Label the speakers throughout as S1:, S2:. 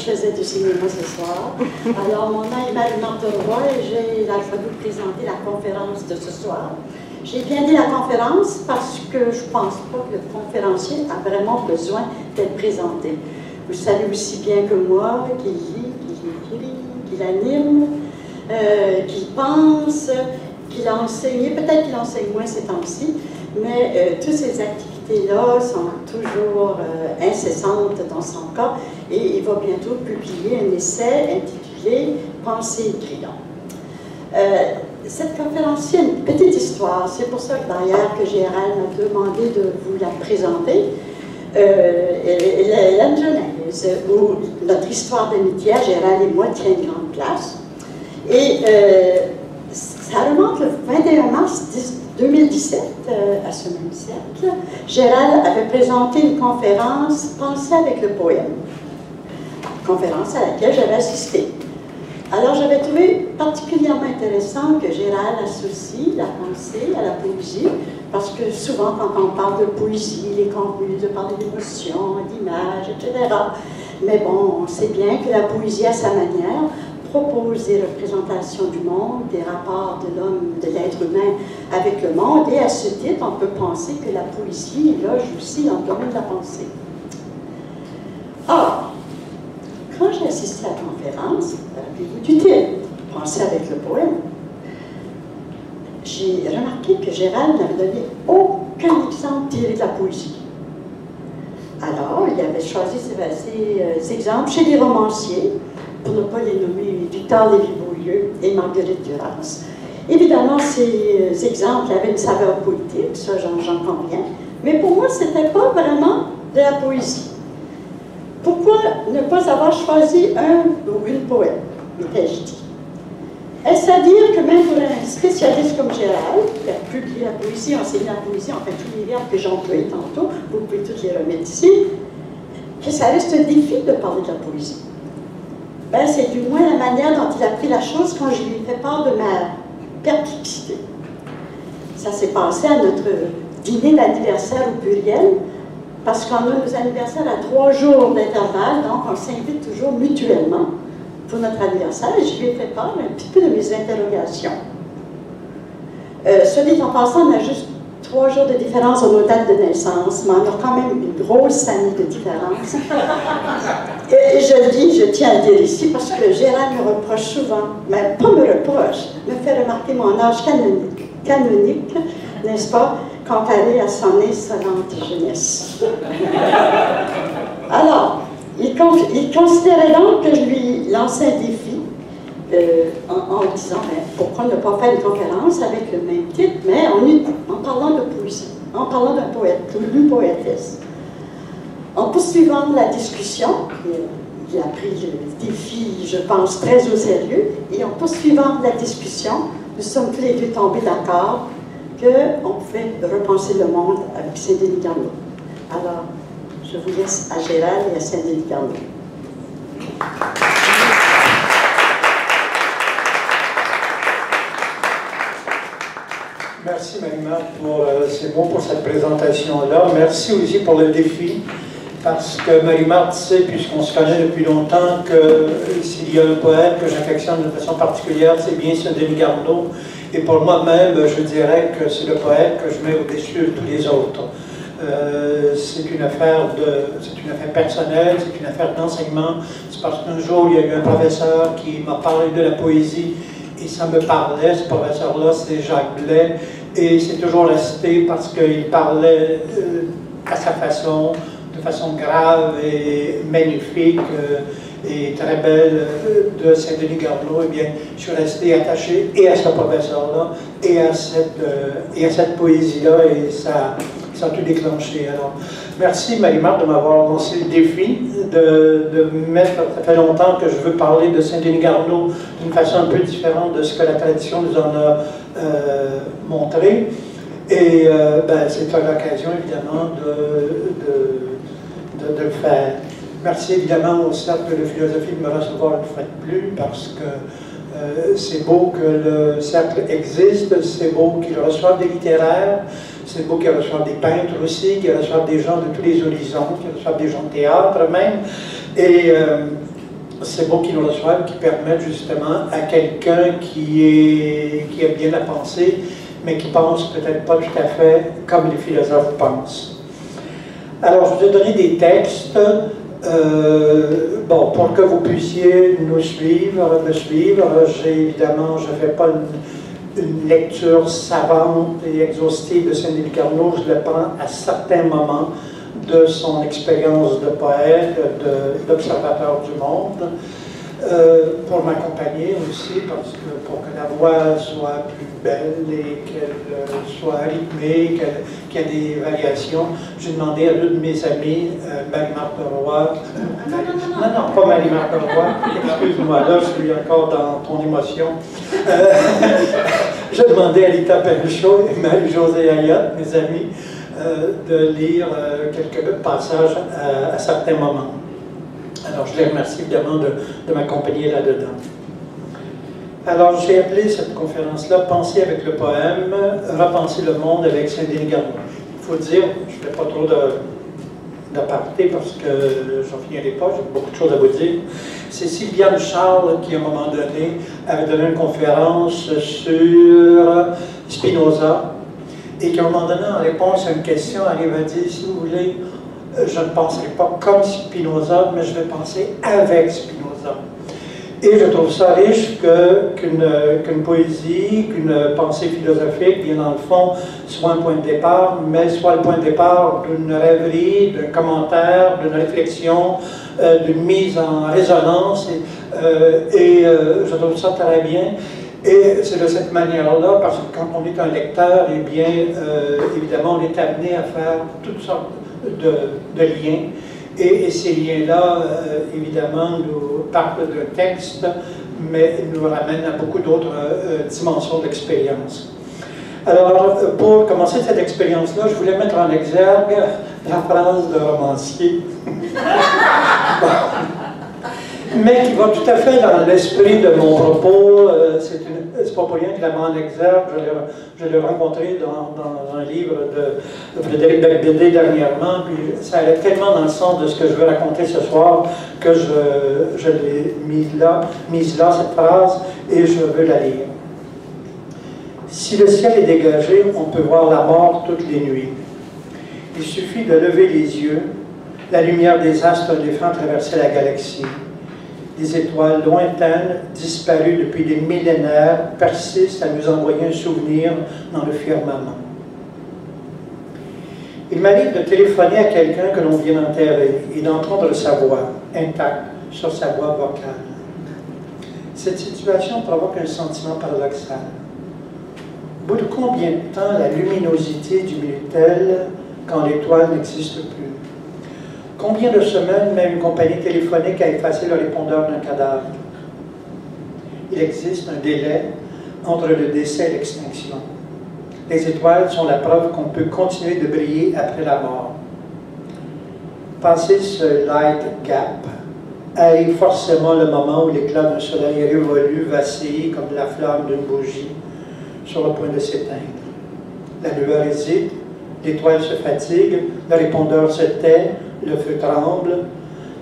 S1: je faisais du cinéma ce soir. Alors, mon nom est Marie-Marthe Roy et j'ai la joie de vous présenter la conférence de ce soir. J'ai bien dit la conférence parce que je ne pense pas que le conférencier a vraiment besoin d'être présenté. Vous savez aussi bien que moi qu'il lit, qu'il écrit, qu'il anime, qu'il pense, qu'il a enseigné. Peut-être qu'il enseigne moins ces temps-ci, mais toutes ces activités-là sont toujours incessantes dans son cas. Et il va bientôt publier un essai intitulé « Pensée et crayon ». Cette conférence, une petite histoire, c'est pour ça que d'ailleurs que Gérald m'a demandé de vous la présenter. Elle a une genèse où notre histoire d'amitié, Gérald et moi, tient une grande place. Et ça remonte le 21 mars 2017, à ce même siècle. Gérald avait présenté une conférence « Penser avec le poème », conférence à laquelle j'avais assisté. Alors, j'avais trouvé particulièrement intéressant que Gérald associe la pensée à la poésie, parce que souvent, quand on parle de poésie, il est convenu de parler d'émotions, d'images, etc. Mais bon, on sait bien que la poésie, à sa manière, propose des représentations du monde, des rapports de l'homme, de l'être humain avec le monde, et à ce titre, on peut penser que la poésie loge aussi dans le domaine de la pensée. Or, quand j'ai assisté à la conférence, rappelez-vous du titre, « Penser avec le poème », j'ai remarqué que Gérald n'avait donné aucun exemple tiré de la poésie. Alors, il avait choisi ces exemples chez les romanciers, pour ne pas les nommer Victor Lévy-Beaulieu et Marguerite Duras. Évidemment, ces exemples avaient une saveur poétique, ça j'en conviens, mais pour moi, ce n'était pas vraiment de la poésie. Pourquoi ne pas avoir choisi un ou une poète, m'ai-je dit? Est-ce à dire que même pour un spécialiste comme Gérald, qui a publié la poésie, enseigné la poésie, en fait tous les verbes que j'ai employés tantôt, vous pouvez toutes les remettre ici, que ça reste un défi de parler de la poésie? Ben, c'est du moins la manière dont il a pris la chose quand je lui ai fait part de ma perplexité. Ça s'est passé à notre dîner d'anniversaire au pluriel, parce qu'on a nos anniversaires à 3 jours d'intervalle, donc on s'invite toujours mutuellement pour notre anniversaire, et je lui ai fait part un petit peu de mes interrogations. Soit dit en passant, on a juste 3 jours de différence dans nos dates de naissance, mais on a quand même une grosse année de différence. Et je le dis, je tiens à le dire ici, parce que Gérald me reproche souvent, mais pas me reproche, me fait remarquer mon âge canonique, n'est-ce pas, comparé à son insolente jeunesse. Alors, il considérait donc que je lui lançais un défi en disant, ben, pourquoi ne pas faire une conférence avec le même titre, mais en parlant de poésie, en parlant d'un poète, d'une poétesse. En poursuivant la discussion, il a pris le défi, je pense, très au sérieux, et en poursuivant la discussion, nous sommes tous les deux tombés d'accord qu'on pouvait repenser le monde avec Saint-Denis Garneau. Alors, je vous laisse à Gérald et à Saint-Denis Garneau.
S2: Merci Marie-Marthe pour ces mots, pour cette présentation-là. Merci aussi pour le défi, parce que Marie-Marthe sait, puisqu'on se connaît depuis longtemps, que s'il y a un poète que j'affectionne de façon particulière, c'est bien Saint-Denis Garneau. Et pour moi-même, je dirais que c'est le poète que je mets au-dessus de tous les autres. C'est une affaire personnelle, c'est une affaire d'enseignement. C'est parce qu'un jour, il y a eu un professeur qui m'a parlé de la poésie et ça me parlait. Ce professeur-là, c'est Jacques Blais. Et c'est toujours resté parce qu'il parlait à sa façon, de façon grave et magnifique et très belle de Saint-Denis Garneau. Eh bien, je suis resté attaché et à ce professeur-là et à cette poésie-là, et ça a tout déclenché. Alors, merci Marie-Marthe de m'avoir lancé le défi de mettre, ça fait longtemps que je veux parler de Saint-Denis Garneau d'une façon un peu différente de ce que la tradition nous en a montré. Et ben, c'est l'occasion évidemment de le faire. Merci évidemment au Cercle de philosophie de me recevoir une fois de plus, parce que c'est beau que le Cercle existe, c'est beau qu'il reçoive des littéraires, c'est beau qu'il reçoive des peintres aussi, qu'il reçoive des gens de tous les horizons, qu'il reçoive des gens de théâtre même. Et ces mots qui nous reçoivent, qui permettent justement à quelqu'un qui aime bien la pensée, mais qui pense peut-être pas tout à fait comme les philosophes pensent. Alors, je vous ai donné des textes, bon, pour que vous puissiez me suivre, évidemment, je ne fais pas une lecture savante et exhaustive de Saint-Denis Carnot, je le prends à certains moments de son expérience de poète, d'observateur du monde, pour m'accompagner aussi, parce que pour que la voix soit plus belle et qu'elle soit rythmée, qu'il y ait des variations, j'ai demandé à deux de mes amis, Marie-Marthe Roy, non, pas Marie-Marthe Roy, excuse-moi, là je suis encore dans ton émotion. J'ai demandé à Lita Penchot et Marie-Josée Ayotte, mes amis, de lire quelques passages à certains moments. Alors, je les remercie évidemment de m'accompagner là-dedans. Alors, j'ai appelé cette conférence-là « Penser avec le poème, repenser le monde avec Saint-Denis Carnot ». Il faut dire, je ne fais pas trop d'aparté parce que j'en finirai pas, j'ai beaucoup de choses à vous dire. C'est Sylviane Charles qui, à un moment donné, avait donné une conférence sur Spinoza et qui, à un moment donné, en réponse à une question, arrive à dire, si vous voulez, je ne penserai pas comme Spinoza, mais je vais penser avec Spinoza. Et je trouve ça riche qu'une poésie, qu'une pensée philosophique, bien dans le fond, soit un point de départ, mais soit le point de départ d'une rêverie, d'un commentaire, d'une réflexion, d'une mise en résonance. Et je trouve ça très bien. Et c'est de cette manière-là, parce que quand on est un lecteur, eh bien, évidemment, on est amené à faire toutes sortes de liens. Et ces liens-là, évidemment, nous parlent d'un texte, mais nous ramènent à beaucoup d'autres dimensions d'expérience. Alors, pour commencer cette expérience-là, je voulais mettre en exergue la phrase de romancier. Mais qui va tout à fait dans l'esprit de mon propos. C'est pas pour rien que la mise en exergue, je l'ai rencontré dans un livre de Frédéric Becbédé dernièrement, puis ça allait tellement dans le sens de ce que je veux raconter ce soir que je l'ai mise là, cette phrase, et je veux la lire. Si le ciel est dégagé, on peut voir la mort toutes les nuits. Il suffit de lever les yeux, la lumière des astres défend traverser la galaxie. Des étoiles lointaines, disparues depuis des millénaires, persistent à nous envoyer un souvenir dans le firmament. Il m'arrive de téléphoner à quelqu'un que l'on vient d'enterrer et d'entendre sa voix, intacte, sur sa voix vocale. Cette situation provoque un sentiment paradoxal. Au bout de combien de temps la luminosité diminue-t-elle quand l'étoile n'existe plus? Combien de semaines met une compagnie téléphonique à effacer le répondeur d'un cadavre? Il existe un délai entre le décès et l'extinction. Les étoiles sont la preuve qu'on peut continuer de briller après la mort. Passé ce light gap, arrive forcément le moment où l'éclat d'un soleil révolu vacille comme la flamme d'une bougie sur le point de s'éteindre. La lueur hésite, l'étoile se fatigue, le répondeur se tait, le feu tremble.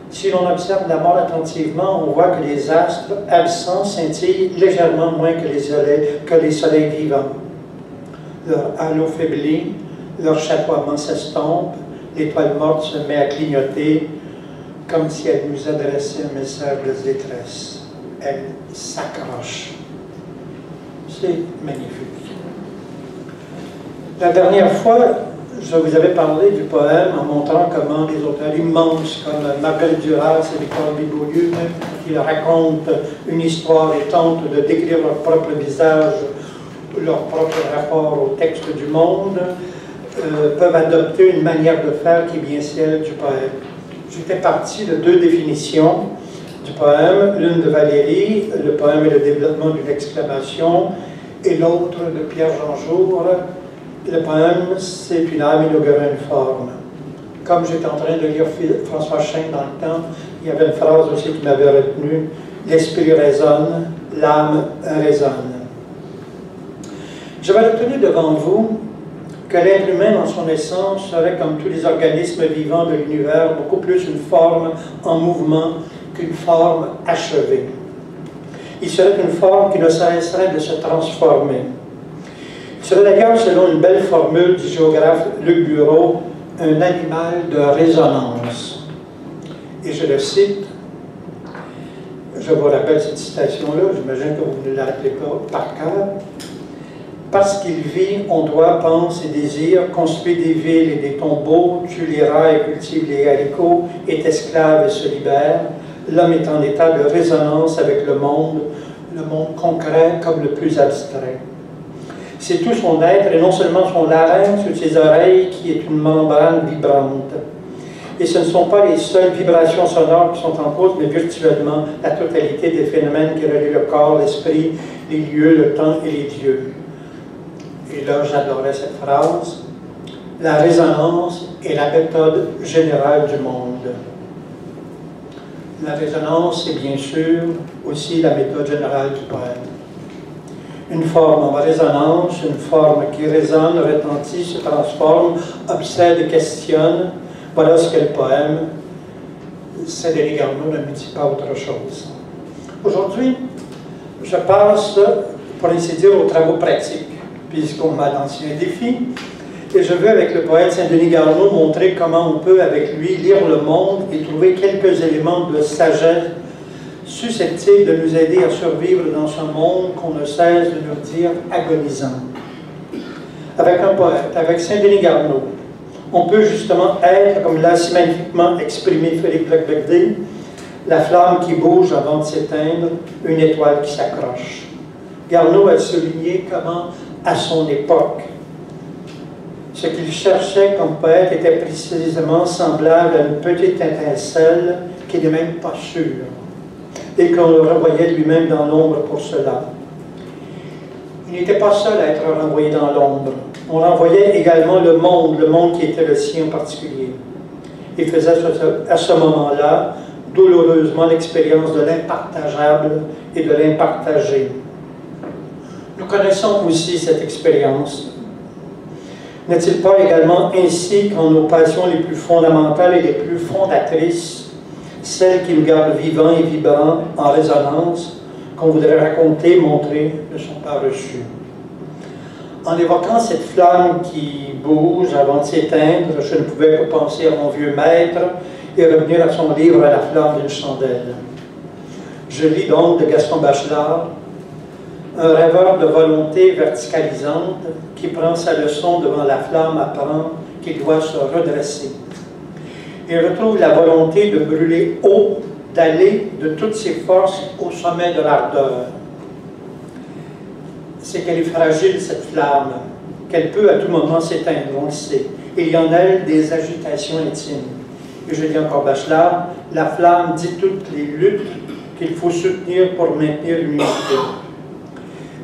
S2: Si l'on observe la mort attentivement, on voit que les astres absents scintillent légèrement moins que les soleils vivants. Leur halo faiblit, leur chatoiement s'estompe, l'étoile morte se met à clignoter comme si elle nous adressait un message de détresse. Elle s'accroche. C'est magnifique. La dernière fois, je vous avais parlé du poème en montrant comment des auteurs immenses comme Marguerite Duras et Victor Hugo, qui racontent une histoire et tentent de décrire leur propre visage, leur propre rapport au texte du monde, peuvent adopter une manière de faire qui est bien celle du poème. J'étais parti de deux définitions du poème, l'une de Valérie, le poème est le développement d'une exclamation, et l'autre de Pierre-Jean Jour, le poème, c'est une âme inaugurant une forme. Comme j'étais en train de lire François Chaine dans le temps, il y avait une phrase aussi qui m'avait retenu, l'esprit résonne, l'âme résonne. J'avais retenu devant vous que l'être humain, dans son essence, serait comme tous les organismes vivants de l'univers, beaucoup plus une forme en mouvement qu'une forme achevée. Il serait une forme qui ne cesserait de se transformer. Il serait d'ailleurs, selon une belle formule du géographe Luc Bureau, un animal de résonance. Et je le cite, je vous rappelle cette citation-là, j'imagine que vous ne la rappelez pas par cœur. Parce qu'il vit, on doit, pense et désire, construit des villes et des tombeaux, tue les rats et cultive les haricots, est esclave et se libère. L'homme est en état de résonance avec le monde concret comme le plus abstrait. C'est tout son être, et non seulement son larynx sur ses oreilles, qui est une membrane vibrante. Et ce ne sont pas les seules vibrations sonores qui sont en cause, mais virtuellement la totalité des phénomènes qui relient le corps, l'esprit, les lieux, le temps et les dieux. Et là, j'adorais cette phrase. La résonance est la méthode générale du monde. La résonance est bien sûr aussi la méthode générale du poème. Une forme en résonance, une forme qui résonne, retentit, se transforme, obsède, questionne. Voilà ce qu'est le poème. Saint-Denis Garneau ne me dit pas autre chose. Aujourd'hui, je passe, pour ainsi dire, aux travaux pratiques, puisqu'on m'a lancé un défi. Et je veux, avec le poète Saint-Denis Garneau, montrer comment on peut, avec lui, lire le monde et trouver quelques éléments de sagesse susceptibles de nous aider à survivre dans ce monde qu'on ne cesse de nous dire agonisant. Avec un poète, avec Saint-Denis Garneau, on peut justement être, comme l'a si magnifiquement exprimé Philippe Leclerc, la flamme qui bouge avant de s'éteindre, une étoile qui s'accroche. Garneau a souligné comment, à son époque, ce qu'il cherchait comme poète était précisément semblable à une petite étincelle qui n'est même pas sûre, et qu'on le renvoyait lui-même dans l'ombre pour cela. Il n'était pas seul à être renvoyé dans l'ombre. On renvoyait également le monde qui était le sien en particulier. Il faisait à ce moment-là douloureusement l'expérience de l'impartageable et de l'impartagé. Nous connaissons aussi cette expérience. N'est-il pas également ainsi qu'en nos passions les plus fondamentales et les plus fondatrices, celles qui nous gardent vivants et vibrants en résonance, qu'on voudrait raconter, montrer, ne sont pas reçues? En évoquant cette flamme qui bouge avant de s'éteindre, je ne pouvais que penser à mon vieux maître et revenir à son livre « À la flamme d'une chandelle ». Je lis donc de Gaston Bachelard, un rêveur de volonté verticalisante qui prend sa leçon devant la flamme apprend qu'il doit se redresser. Il retrouve la volonté de brûler haut, d'aller de toutes ses forces au sommet de l'ardeur. C'est qu'elle est fragile, cette flamme, qu'elle peut à tout moment s'éteindre, on le sait. Il y en a des agitations intimes. Et je dis encore Bachelard, la flamme dit toutes les luttes qu'il faut soutenir pour maintenir l'unité.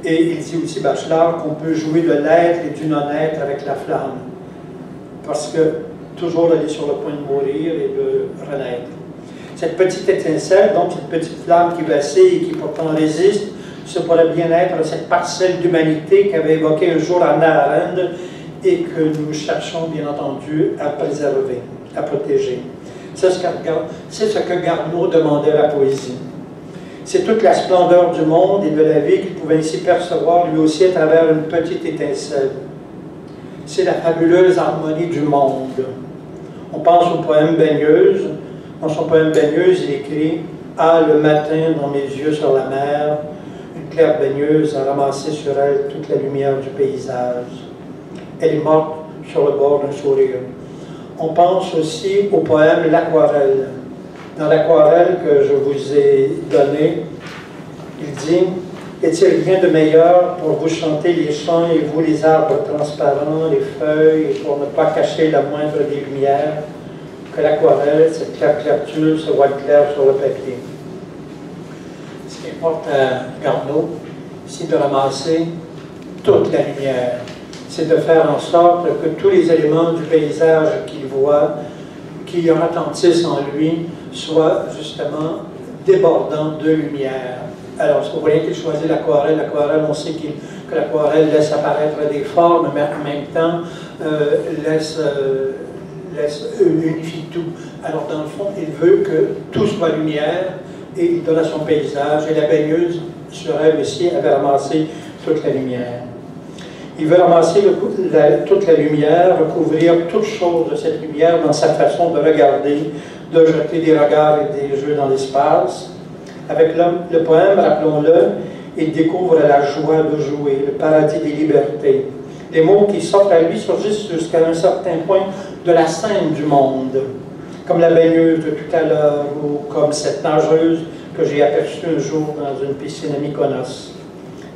S2: Et il dit aussi, Bachelard, qu'on peut jouer de l'être et du non-être avec la flamme. Parce que toujours elle est sur le point de mourir et de renaître. Cette petite étincelle, donc cette petite flamme qui vacille et qui pourtant résiste, ce pourrait bien être cette parcelle d'humanité qu'avait évoquée un jour Hannah Arendt et que nous cherchons bien entendu à préserver, à protéger. C'est ce que Garneau demandait à la poésie. C'est toute la splendeur du monde et de la vie qu'il pouvait ainsi percevoir lui aussi à travers une petite étincelle. C'est la fabuleuse harmonie du monde. On pense au poème Baigneuse. Dans son poème Baigneuse, il écrit « Ah, le matin, dans mes yeux sur la mer, une claire baigneuse a ramassé sur elle toute la lumière du paysage. Elle est morte sur le bord d'un sourire. » On pense aussi au poème L'Aquarelle. Dans l'aquarelle que je vous ai donné, il dit « Est-il rien de meilleur pour vous chanter les chants et vous les arbres transparents, les feuilles, et pour ne pas cacher la moindre des lumières, que l'aquarelle, cette clarté se voit claire sur le papier. » Ce qui importe à Garneau, c'est de ramasser toute la lumière. C'est de faire en sorte que tous les éléments du paysage qu'il voit, qui retentissent en lui, soient justement débordants de lumière. Alors, vous voyez qu'il choisit l'aquarelle. L'aquarelle, on sait que l'aquarelle laisse apparaître des formes, mais en même temps unifie tout. Alors, dans le fond, il veut que tout soit lumière et il donna son paysage, et la baigneuse sur elle aussi avait ramassé toute la lumière. Il veut ramasser toute la lumière, recouvrir toute chose de cette lumière dans sa façon de regarder, de jeter des regards et des jeux dans l'espace. Avec le poème, rappelons-le, il découvre la joie de jouer, le paradis des libertés. Les mots qui s'offrent à lui surgissent jusqu'à un certain point de la scène du monde, comme la baigneuse de tout à l'heure, ou comme cette nageuse que j'ai aperçue un jour dans une piscine à Mykonos.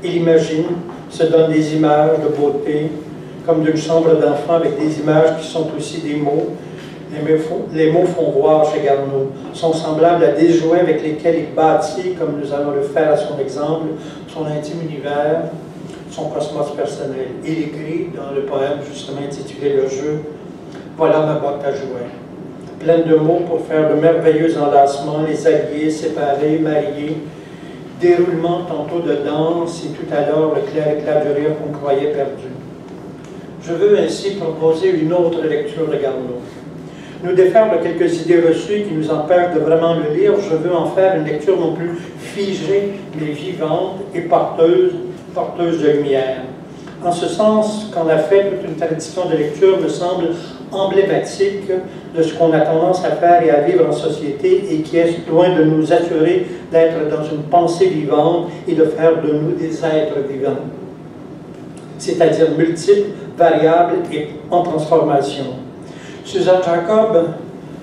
S2: Il imagine, se donne des images de beauté, comme d'une chambre d'enfant avec des images qui sont aussi des mots. Les mots font voir chez Garneau, sont semblables à des jouets avec lesquels il bâtit, comme nous allons le faire à son exemple, son intime univers, son cosmos personnel. Il écrit dans le poème justement intitulé Le jeu, « Voilà ma boîte à jouets », pleine de mots pour faire de merveilleux enlacements, les alliés, séparés, mariés, déroulement tantôt de danse et tout à l'heure le clair éclat du rire qu'on croyait perdu. Je veux ainsi proposer une autre lecture de Garneau. Nous défaire de quelques idées reçues qui nous empêchent de vraiment le lire, je veux en faire une lecture non plus figée, mais vivante et porteuse de lumière. En ce sens qu'en a fait toute une tradition de lecture me semble emblématique de ce qu'on a tendance à faire et à vivre en société et qui est loin de nous assurer d'être dans une pensée vivante et de faire de nous des êtres vivants, c'est-à-dire multiples, variables et en transformation. Suzanne Jacob,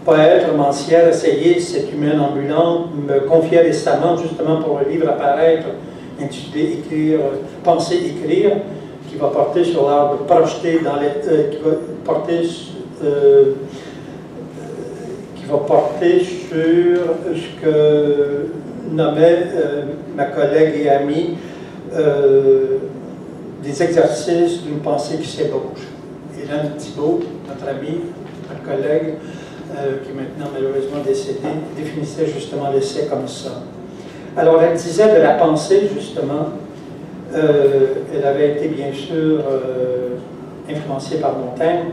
S2: poète, romancière, essayiste, cette humaine ambulante, me confiait récemment, justement pour le livre à paraître, intitulé Penser, écrire, qui va porter sur l'art de projeter dans les... qui va porter sur ce que nommait ma collègue et amie des exercices d'une pensée qui s'ébauche. Hélène Thibault, notre amie, notre collègue, qui est maintenant malheureusement décédée, définissait justement l'essai comme ça. Alors elle disait de la pensée, justement, elle avait été bien sûr influencée par Montaigne.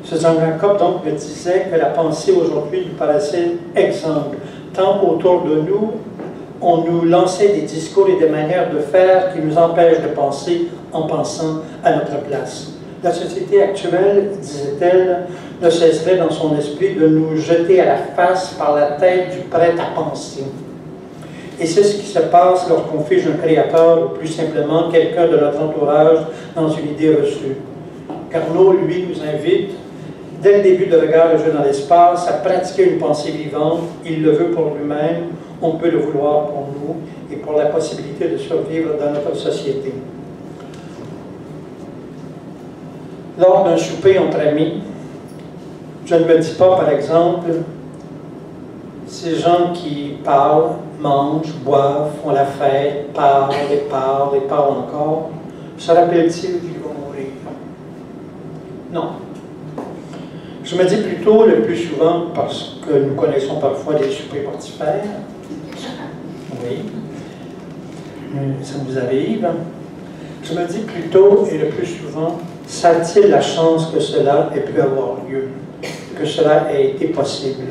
S2: Suzanne Jacob donc me disait que la pensée aujourd'hui lui paraissait exsangue, tant autour de nous, on nous lançait des discours et des manières de faire qui nous empêchent de penser en pensant à notre place. La société actuelle, disait-elle, ne cesserait dans son esprit de nous jeter à la face par la tête du prêt à penser. Et c'est ce qui se passe lorsqu'on fige un créateur ou plus simplement quelqu'un de notre entourage dans une idée reçue. Garneau, lui, nous invite, dès le début de Regard le jeu dans l'espace, à pratiquer une pensée vivante. Il le veut pour lui-même, on peut le vouloir pour nous et pour la possibilité de survivre dans notre société. Lors d'un souper entre amis, je ne me dis pas, par exemple, ces gens qui parlent, mangent, boivent, font la fête, parlent et parlent et parlent encore, se rappellent-ils qu'ils vont mourir? Non. Je me dis plutôt, le plus souvent, parce que nous connaissons parfois des soupers mortifères, oui, ça nous arrive, je me dis plutôt, et le plus souvent, ça-t-il la chance que cela ait pu avoir lieu, que cela ait été possible?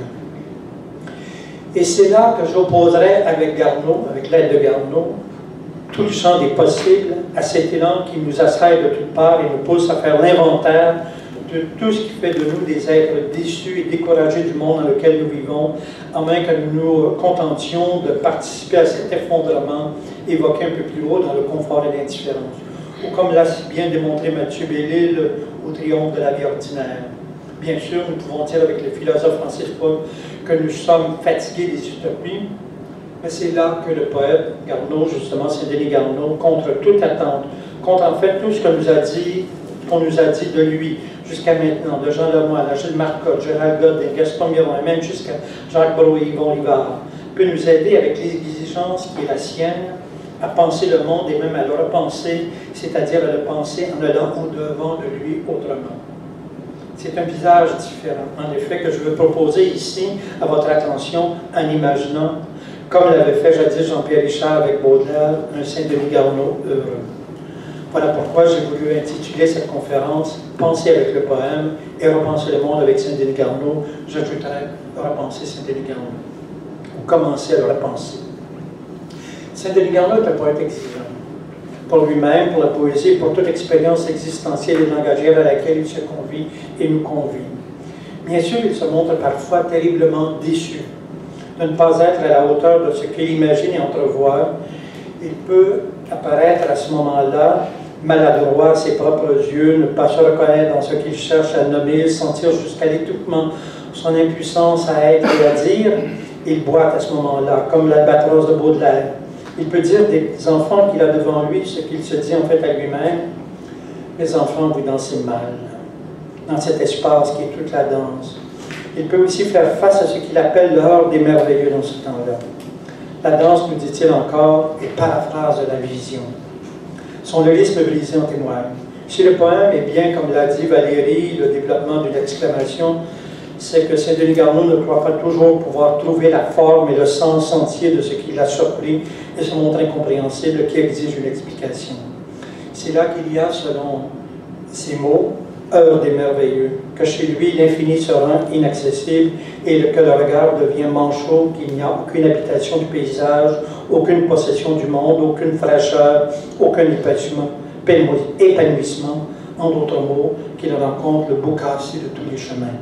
S2: Et c'est là que j'opposerai avec Garneau, avec l'aide de Garneau, tout le champ des possibles à cet élan qui nous assaille de toutes parts et nous pousse à faire l'inventaire de tout ce qui fait de nous des êtres déçus et découragés du monde dans lequel nous vivons, à moins que nous nous contentions de participer à cet effondrement évoqué un peu plus haut dans le confort et l'indifférence. Ou comme l'a si bien démontré Mathieu Bellil au triomphe de la vie ordinaire. Bien sûr, nous pouvons dire avec le philosophe Francis Paul que nous sommes fatigués des utopies, mais c'est là que le poète Garneau, justement, Saint-Denis Garneau, contre toute attente, contre en fait tout ce qu'on nous a dit de lui jusqu'à maintenant, de Jean Lemoyne à Gilles Marcotte, Gérald Godin, Gaston Miron, et même jusqu'à Jacques Brault et Yvon Livard, peut nous aider avec l'exigence qui est la sienne à penser le monde et même à le repenser, c'est-à-dire à le penser en allant au-devant de lui autrement. C'est un visage différent, en effet, que je veux proposer ici à votre attention en imaginant, comme l'avait fait jadis Jean-Pierre Richard avec Baudelaire, un Saint-Denis Garneau heureux. Voilà pourquoi j'ai voulu intituler cette conférence « Penser avec le poème et repenser le monde avec Saint-Denis Garneau ». J'ajouterai « Repenser Saint-Denis Garneau » ou « Commencer à le repenser ». Saint-Denis Garneau est un poète exigeant. Pour lui-même, pour la poésie, pour toute expérience existentielle et langagière à laquelle il se convie et nous convie. Bien sûr, il se montre parfois terriblement déçu de ne pas être à la hauteur de ce qu'il imagine et entrevoit. Il peut apparaître à ce moment-là maladroit à ses propres yeux, ne pas se reconnaître dans ce qu'il cherche à nommer, sentir jusqu'à l'étouffement son impuissance à être et à dire. Il boite à ce moment-là, comme l'albatros de Baudelaire. Il peut dire des enfants qu'il a devant lui ce qu'il se dit en fait à lui-même. Les enfants, vous dansez mal, dans cet espace qui est toute la danse. Il peut aussi faire face à ce qu'il appelle l'heure des merveilleux dans ce temps-là. La danse, nous dit-il encore, est paraphrase de la vision. Son lyrisme brisé en témoigne. Si le poème est bien, comme l'a dit Valérie, le développement d'une exclamation, c'est que Saint-Denis Garneau ne croit pas toujours pouvoir trouver la forme et le sens entier de ce qui l'a surpris et se montre incompréhensible, qui exige une explication. C'est là qu'il y a, selon ces mots, heure des merveilleux, que chez lui l'infini se rend inaccessible et que le regard devient manchot, qu'il n'y a aucune habitation du paysage, aucune possession du monde, aucune fraîcheur, aucun épanouissement, en d'autres mots, qu'il rencontre le bout cassé de tous les chemins.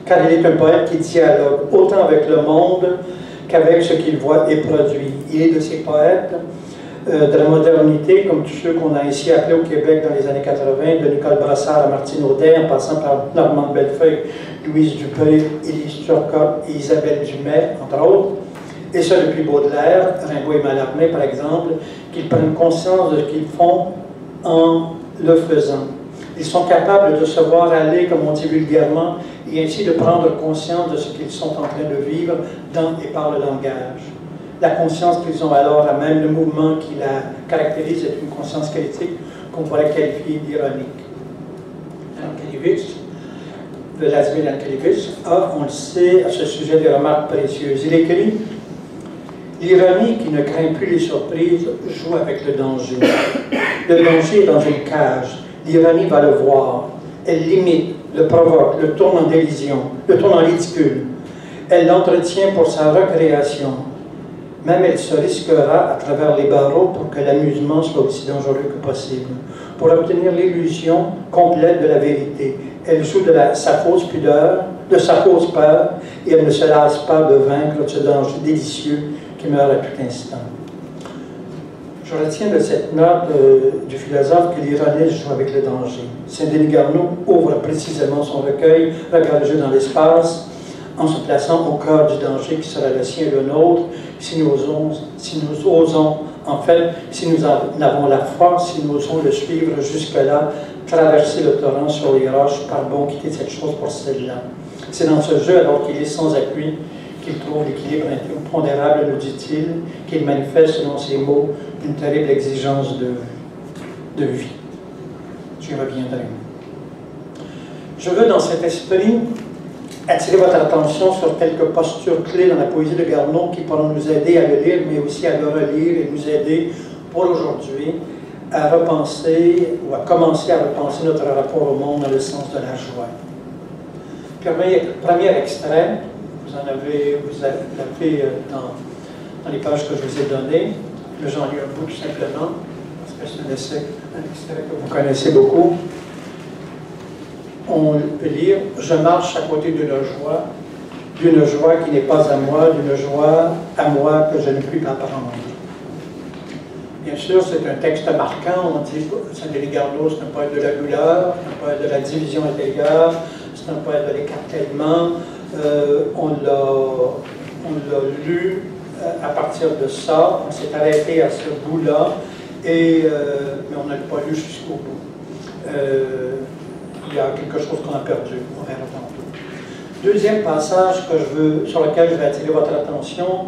S2: Car il est un poète qui dialogue autant avec le monde qu'avec ce qu'il voit et produit. Il est de ces poètes de la modernité, comme tous ceux qu'on a ici appelés au Québec dans les années 80, de Nicole Brassard à Martine Audet, en passant par Normande Bellefeuille, Louise Dupré, Élise Turcotte et Isabelle Dumais, entre autres, et ça depuis Baudelaire, Rimbaud et Mallarmé par exemple, qu'ils prennent conscience de ce qu'ils font en le faisant. Ils sont capables de se voir aller, comme on dit vulgairement, et ainsi de prendre conscience de ce qu'ils sont en train de vivre dans et par le langage. La conscience qu'ils ont alors, à même le mouvement qui la caractérise, est une conscience critique qu'on pourrait qualifier d'ironique. Lankelevitch, Vladimir Lankelevitch, a, on le sait, à ce sujet des remarques précieuses. Il écrit « L'ironie qui ne craint plus les surprises joue avec le danger. Le danger est dans une cage. L'ironie va le voir. Elle l'imite, le provoque, le tourne en dérision, le tourne en ridicule. Elle l'entretient pour sa recréation. Même elle se risquera à travers les barreaux pour que l'amusement soit aussi dangereux que possible, pour obtenir l'illusion complète de la vérité. Elle joue de sa fausse pudeur, de sa fausse peur, et elle ne se lasse pas de vaincre ce danger délicieux qui meurt à tout instant. » Je retiens de cette note du philosophe que l'ironiste joue avec le danger. Saint-Denis Garneau ouvre précisément son recueil « Regard le jeu dans l'espace » en se plaçant au cœur du danger qui sera le sien et le nôtre, si nous osons, en fait, si nous en avons la force, si nous osons le suivre jusque-là, traverser le torrent sur les roches, pardon, quitter cette chose pour celle-là. C'est dans ce jeu, alors qu'il est sans appui, qu'il trouve l'équilibre impondérable, nous dit-il, qu'il manifeste, selon ses mots, une terrible exigence de vie. J'y reviendrai. Je veux, dans cet esprit, attirer votre attention sur quelques postures clés dans la poésie de Garneau qui pourront nous aider à le lire, mais aussi à le relire et nous aider, pour aujourd'hui, à repenser ou à commencer à repenser notre rapport au monde dans le sens de la joie. Premier extrait, vous l'avez dans les pages que je vous ai données, mais j'en lis un bout tout simplement, parce que c'est un extrait que vous connaissez beaucoup. On peut lire « Je marche à côté d'une joie qui n'est pas à moi, d'une joie à moi que je ne puis pas prendre. » Bien sûr, c'est un texte marquant. On dit que Saint-Denis Garneau, c'est un poète de la douleur, un poète de la division intérieure, c'est un poète de l'écartèlement. On l'a lu à partir de ça, on s'est arrêté à ce bout-là, mais on n'a pas lu jusqu'au bout. Il y a quelque chose qu'on a perdu, on verra tantôt. Deuxième passage sur lequel je vais attirer votre attention,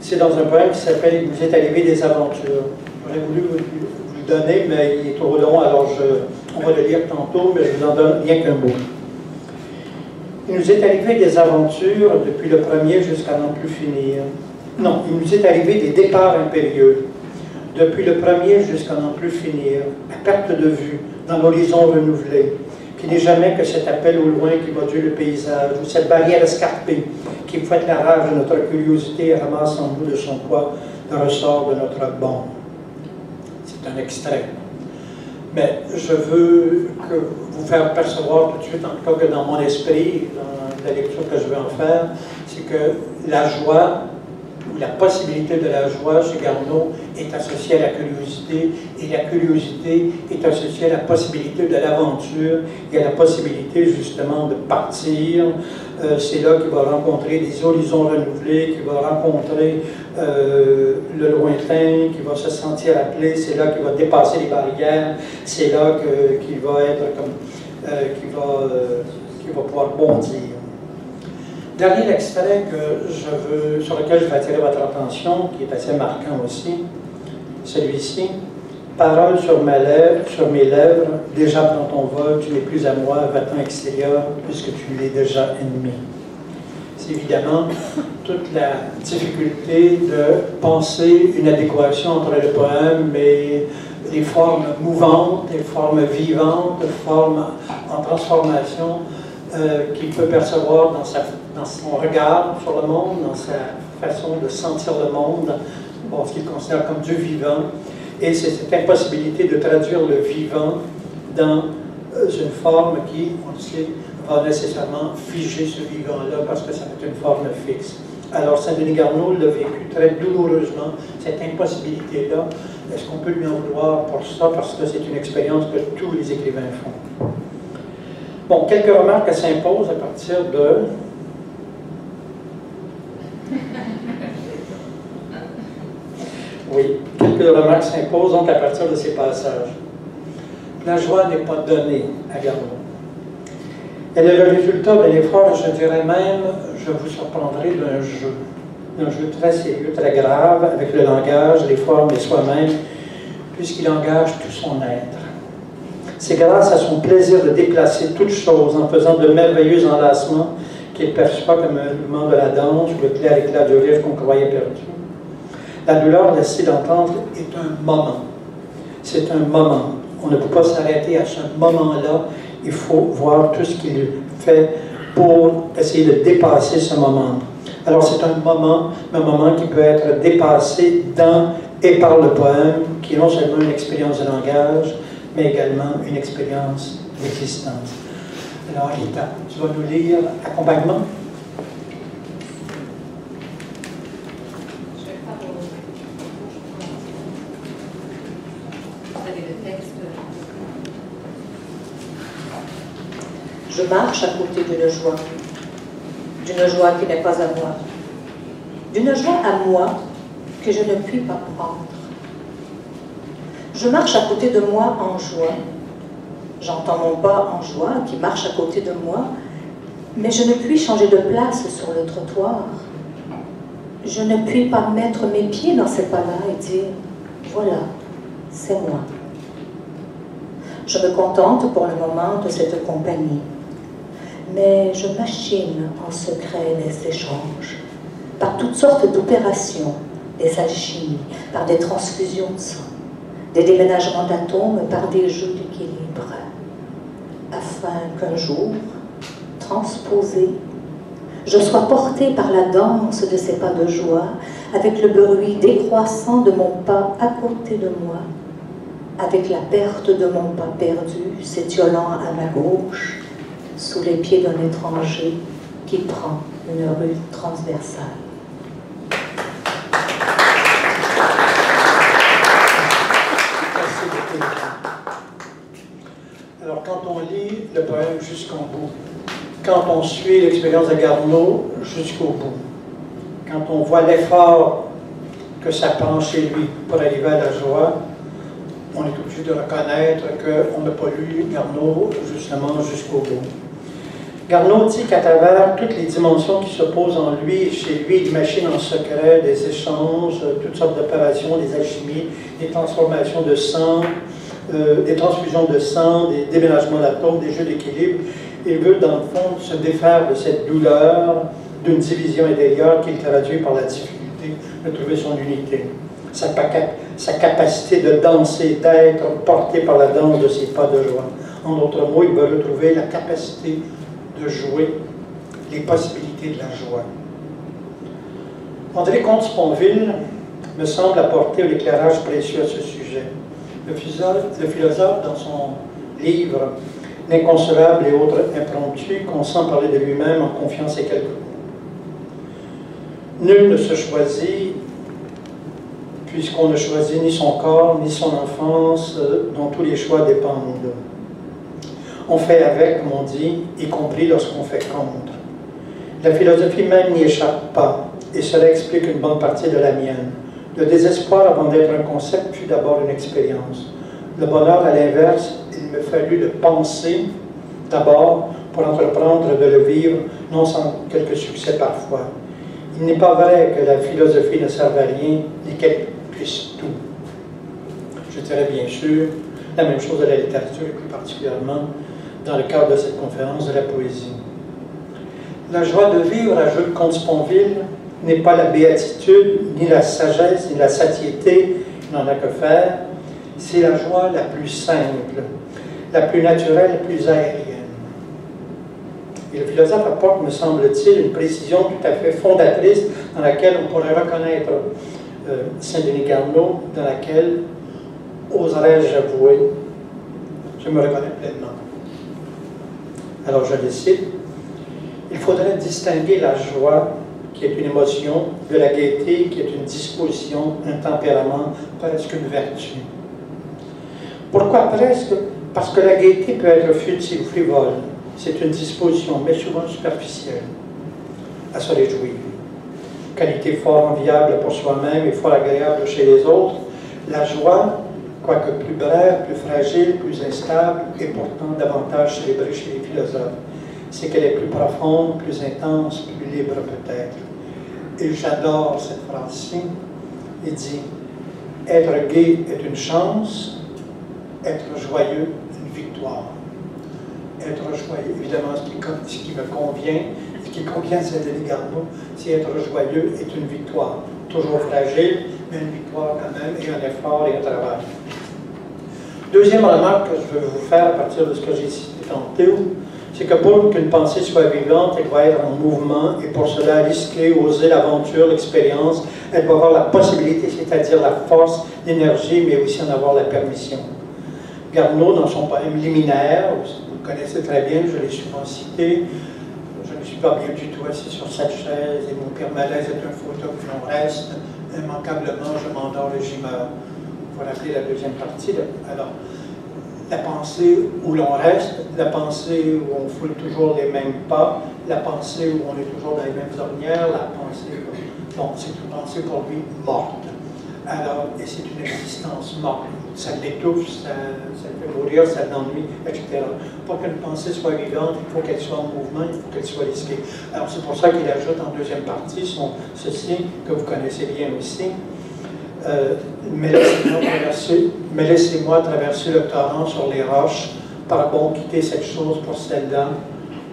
S2: c'est dans un poème qui s'appelle « Il nous est arrivé des aventures ». J'aurais voulu vous le donner, mais il est trop long, alors on va le lire tantôt, mais je vous en donne rien qu'un bout. Il nous est arrivé des aventures depuis le premier jusqu'à n'en plus finir. Non, il nous est arrivé des départs impérieux, depuis le premier jusqu'à n'en plus finir, à perte de vue, dans l'horizon renouvelé, qui n'est jamais que cet appel au loin qui module le paysage, ou cette barrière escarpée qui fouette la rage de notre curiosité et ramasse en nous de son poids ressort de notre bon. C'est un extrait. Mais je veux vous faire percevoir tout de suite, en tout cas que dans mon esprit, dans la lecture que je vais en faire, c'est que la joie, ou la possibilité de la joie chez Garneau est associée à la curiosité, et la curiosité est associée à la possibilité de l'aventure et à la possibilité justement de partir. C'est là qu'il va rencontrer des horizons renouvelés, qu'il va rencontrer le lointain, qu'il va se sentir appelé, c'est là qu'il va dépasser les barrières, c'est là qu'il va être comme, qu'il va pouvoir bondir. Dernier extrait sur lequel je vais attirer votre attention, qui est assez marquant aussi, celui-ci. Parole sur mes lèvres, déjà prends ton vol, tu n'es plus à moi, va-t'en extérieur, puisque tu l'es déjà ennemi. C'est évidemment toute la difficulté de penser une adéquation entre le poème et les formes mouvantes, les formes vivantes, les formes en transformation qu'il peut percevoir dans son regard sur le monde, dans sa façon de sentir le monde, ce qu'il considère comme du vivant. Et c'est cette impossibilité de traduire le vivant dans une forme qui, on le sait, va nécessairement figer ce vivant-là parce que ça va être une forme fixe. Alors Saint-Denis Garneau l'a vécu très douloureusement, cette impossibilité-là. Est-ce qu'on peut lui en vouloir pour ça? Parce que c'est une expérience que tous les écrivains font. Bon, quelques remarques s'imposent à partir de... Oui, quelques remarques s'imposent donc à partir de ces passages. La joie n'est pas donnée à Garneau. Elle est le résultat d'un effort, je dirais même, je vous surprendrai, d'un jeu très sérieux, très grave, avec le langage, les formes et soi-même, puisqu'il engage tout son être. C'est grâce à son plaisir de déplacer toutes choses en faisant de merveilleux enlacements qu'il perçoit comme un mouvement de la danse ou le clair éclat du rire qu'on croyait perdu. La douleur laissée d'entendre est un moment. C'est un moment. On ne peut pas s'arrêter à ce moment-là. Il faut voir tout ce qu'il fait pour essayer de dépasser ce moment. Alors c'est un moment qui peut être dépassé dans et par le poème, qui est non seulement une expérience de langage, mais également une expérience d'existence. Alors Rita, tu vas nous lire Accompagnement.
S3: Je marche à côté d'une joie qui n'est pas à moi, d'une joie à moi que je ne puis pas prendre. Je marche à côté de moi en joie, j'entends mon pas en joie qui marche à côté de moi, mais je ne puis changer de place sur le trottoir. Je ne puis pas mettre mes pieds dans ces pas-là et dire « voilà, c'est moi ». Je me contente pour le moment de cette compagnie. Mais je machine en secret les échanges, par toutes sortes d'opérations, des alchimies, par des transfusions de sang, des déménagements d'atomes, par des jeux d'équilibre, afin qu'un jour, transposé, je sois porté par la danse de ces pas de joie, avec le bruit décroissant de mon pas à côté de moi, avec la perte de mon pas perdu s'étiolant à ma gauche, sous les pieds d'un étranger qui prend une rue transversale.
S2: Merci beaucoup. Alors, quand on lit le poème jusqu'au bout, quand on suit l'expérience de Garneau jusqu'au bout, quand on voit l'effort que ça prend chez lui pour arriver à la joie, on est obligé de reconnaître qu'on n'a pas lu Garneau justement jusqu'au bout. Garneau dit qu'à travers toutes les dimensions qui s'opposent en lui et chez lui, il machine en secret des échanges, toutes sortes d'opérations, des alchimies, des transformations de sang, des transfusions de sang, des déménagements d'atomes, des jeux d'équilibre. Il veut, dans le fond, se défaire de cette douleur, d'une division intérieure qu'il traduit par la difficulté de trouver son unité. Sa capacité de danser, d'être porté par la danse de ses pas de joie. En d'autres mots, il veut retrouver la capacité de jouer les possibilités de la joie. André Comte-Sponville me semble apporter un éclairage précieux à ce sujet. Le philosophe, dans son livre « L'inconsolable et autres impromptus », consent parler de lui-même en confiant ces quelques mots. Nul ne se choisit, puisqu'on ne choisit ni son corps, ni son enfance, dont tous les choix dépendent. On fait avec, comme on dit, y compris lorsqu'on fait contre. La philosophie même n'y échappe pas, et cela explique une bonne partie de la mienne. Le désespoir, avant d'être un concept, fut d'abord une expérience. Le bonheur, à l'inverse, il me fallut le penser d'abord pour entreprendre de le vivre, non sans quelques succès parfois. Il n'est pas vrai que la philosophie ne serve à rien, ni qu'elle puisse tout. Je dirais bien sûr la même chose de la littérature, et plus particulièrement dans le cadre de cette conférence de la poésie. La joie de vivre, ajoute Comte Sponville, n'est pas la béatitude, ni la sagesse, ni la satiété, il n'en a que faire. C'est la joie la plus simple, la plus naturelle, la plus aérienne. Et le philosophe apporte, me semble-t-il, une précision tout à fait fondatrice dans laquelle on pourrait reconnaître Saint-Denis Garneau, dans laquelle, oserais-je avouer, je me reconnais pleinement. Alors je le cite, il faudrait distinguer la joie, qui est une émotion, de la gaieté, qui est une disposition, un tempérament, presque une vertu. Pourquoi presque? Parce que la gaieté peut être futile ou frivole. C'est une disposition, mais souvent superficielle, à se réjouir. Qualité fort enviable pour soi-même et fort agréable chez les autres, la joie, quoique plus brève, plus fragile, plus instable, et pourtant davantage célébrée chez les philosophes. C'est qu'elle est plus profonde, plus intense, plus libre peut-être. Et j'adore cette phrase-ci. Il dit « Être gai est une chance, être joyeux, une victoire. » Être joyeux, évidemment, ce qui me convient, ce qui convient à Saint-Denis Garneau, c'est être joyeux est une victoire. Toujours fragile, mais une victoire quand même, et un effort et un travail. Deuxième remarque que je veux vous faire à partir de ce que j'ai cité tantôt, c'est que pour qu'une pensée soit vivante, elle doit être en mouvement, et pour cela, risquer, oser l'aventure, l'expérience, elle doit avoir la possibilité, c'est-à-dire la force, l'énergie, mais aussi en avoir la permission. Garneau, dans son poème liminaire, vous le connaissez très bien, je l'ai souvent cité, je ne suis pas bien du tout assis sur cette chaise, et mon pire malaise est un fauteuil où l'on reste, immanquablement je m'endors et j'y meurs. Il faut rappeler la deuxième partie. Alors, la pensée où l'on reste, la pensée où on foule toujours les mêmes pas, la pensée où on est toujours dans les mêmes ornières, la pensée, bon, c'est une pensée pour lui morte. Alors, et c'est une existence morte. Ça l'étouffe, ça le fait mourir, ça l'ennuie, etc. Pour qu'une pensée soit vivante, il faut qu'elle soit en mouvement, il faut qu'elle soit risquée. Alors, c'est pour ça qu'il ajoute en deuxième partie ceci, que vous connaissez bien aussi. Mais laissez-moi traverser le torrent sur les roches, par bon quitter cette chose pour celle-là.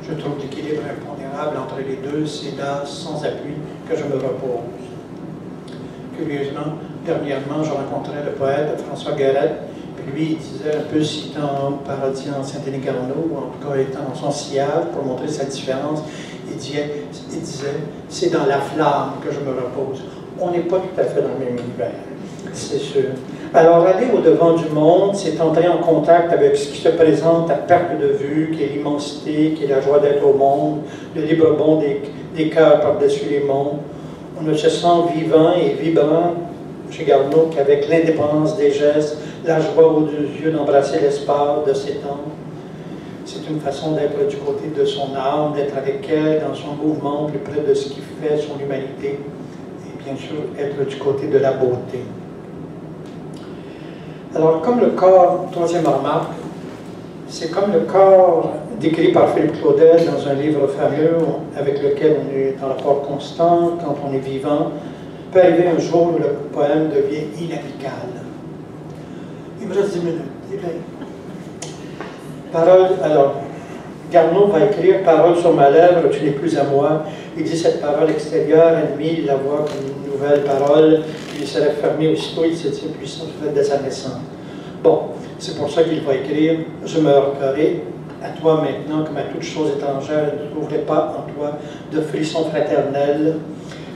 S2: Je trouve l'équilibre impondérable entre les deux, c'est là, sans appui, que je me repose. Curieusement, dernièrement, je rencontrais le poète François Garrett, puis lui, il disait, un peu citant parodiant Saint-Denis Garneau, ou en tout cas étant dans son sillage, pour montrer sa différence, il disait, c'est dans la flamme que je me repose. On n'est pas tout à fait dans le même univers, c'est sûr. Alors, aller au-devant du monde, c'est entrer en contact avec ce qui se présente à perte de vue, qui est l'immensité, qui est la joie d'être au monde, le libre bond des cœurs par-dessus les mondes. On ne se sent vivant et vibrant chez Garneau qu'avec l'indépendance des gestes, la joie aux deux yeux d'embrasser l'espace, de s'étendre. C'est une façon d'être du côté de son âme, d'être avec elle dans son mouvement, plus près de ce qui fait son humanité. Bien sûr, être du côté de la beauté. Alors, comme le corps, troisième remarque, c'est comme le corps décrit par Philippe Claudel dans un livre fameux avec lequel on est en rapport constant quand on est vivant, peut arriver un jour où le poème devient inamical. Il me reste 10 minutes. Parole, alors, Garneau va écrire « Parole sur ma lèvre, tu n'es plus à moi ». Il dit cette parole extérieure, ennemie, il la voit comme une nouvelle parole, qui lui serait fermée aussitôt, il se tient puissant de sa naissance. Bon, c'est pour ça qu'il va écrire « Je me heurterai à toi maintenant, comme à toute chose étrangère, je ne trouverai pas en toi de frisson fraternel,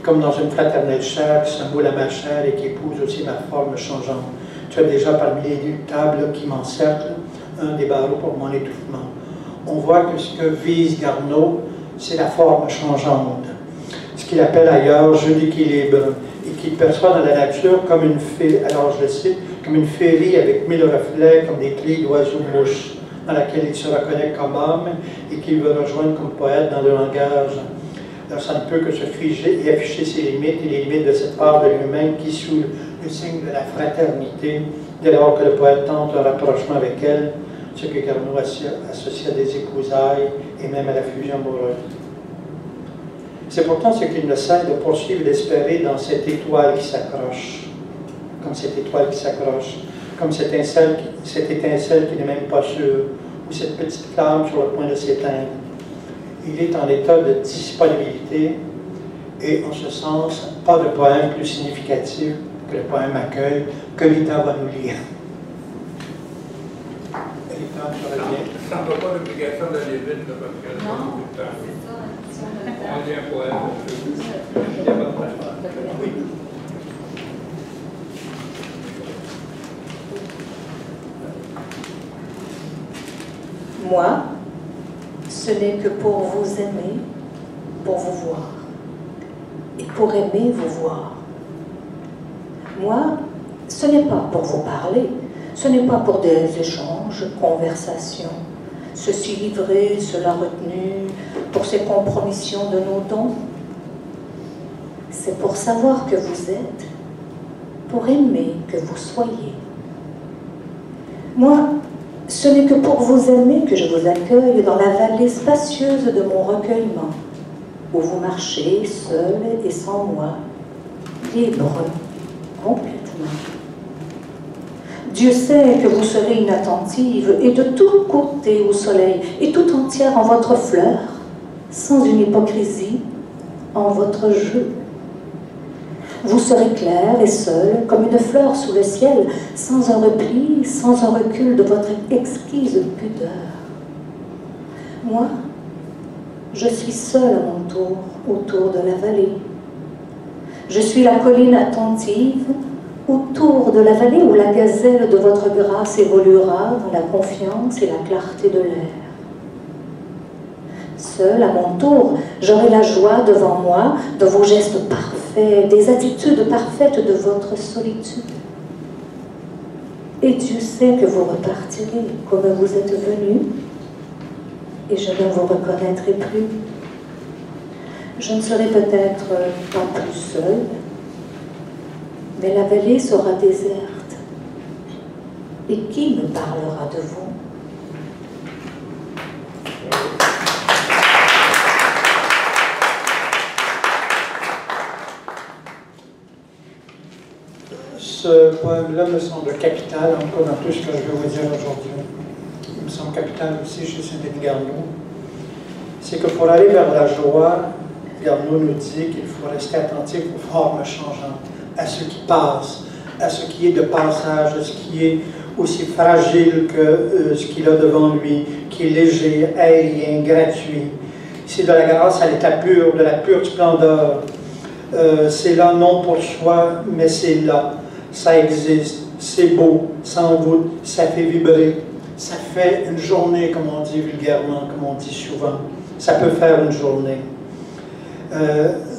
S2: comme dans une fraternelle chair qui se moule à ma chair et qui épouse aussi ma forme changeante. Tu as déjà parmi les tables qui m'encerclent un des barreaux pour mon étouffement. On voit que ce que vise Garneau, c'est la forme changeante, ce qu'il appelle ailleurs jeu d'équilibre, et qu'il perçoit dans la nature comme une féerie, alors je le cite, comme une féerie avec 1000 reflets, comme des trilles d'oiseaux mouches, dans laquelle il se reconnaît comme homme et qu'il veut rejoindre comme poète dans le langage. Alors ça ne peut que se figer et afficher ses limites et les limites de cette part de lui-même qui, sous le signe de la fraternité, dès lors que le poète tente un rapprochement avec elle, ce que Garneau associe à des épousailles et même à la fusion amoureuse. C'est pourtant ce qu'il ne cesse de poursuivre et d'espérer dans cette étoile qui s'accroche, comme cette étoile qui s'accroche, comme cette étincelle qui n'est même pas sûre, ou cette petite flamme sur le point de s'éteindre. Il est en état de disponibilité et, en ce sens, pas de poème plus significatif que le poème accueil que Rita va nous lire. Rita, tu reviens.
S4: Ça ne va pas l'obligation d'aller vite, là, parce que
S5: non,
S4: c'est ça.
S5: On
S4: dit un poème.
S2: Oui.
S3: Moi, ce n'est que pour vous aimer, pour vous voir, et pour aimer vous voir. Moi, ce n'est pas pour vous parler, ce n'est pas pour des échanges, conversations, ceci livré, cela retenu, pour ces compromissions de nos dons. C'est pour savoir que vous êtes, pour aimer que vous soyez. Moi, ce n'est que pour vous aimer que je vous accueille dans la vallée spacieuse de mon recueillement, où vous marchez seul et sans moi, libre, complètement. Dieu sait que vous serez inattentive et de tous côtés au soleil, et tout entière en votre fleur, sans une hypocrisie, en votre jeu. Vous serez claire et seule, comme une fleur sous le ciel, sans un repli, sans un recul de votre exquise pudeur. Moi, je suis seule à mon tour, autour de la vallée. Je suis la colline attentive, autour de la vallée où la gazelle de votre grâce évoluera dans la confiance et la clarté de l'air. Seule, à mon tour, j'aurai la joie devant moi de vos gestes parfaits, des attitudes parfaites de votre solitude. Et Dieu sait que vous repartirez comme vous êtes venu, et je ne vous reconnaîtrai plus. Je ne serai peut-être pas plus seule, mais la vallée sera déserte. Et qui me parlera de vous?
S2: Ce poème-là me semble capital encore dans tout ce que je vais vous dire aujourd'hui. Il me semble capital aussi chez Saint-Denis Garneau. C'est que pour aller vers la joie, Garneau nous dit qu'il faut rester attentif aux formes changeantes, à ce qui passe, à ce qui est de passage, à ce qui est aussi fragile que ce qu'il a devant lui, qui est léger, aérien, gratuit. C'est de la grâce à l'état pur, de la pure splendeur. C'est là non pour soi, mais c'est là. Ça existe, c'est beau, ça envoûte, ça fait vibrer. Ça fait une journée, comme on dit vulgairement, comme on dit souvent. Ça peut faire une journée.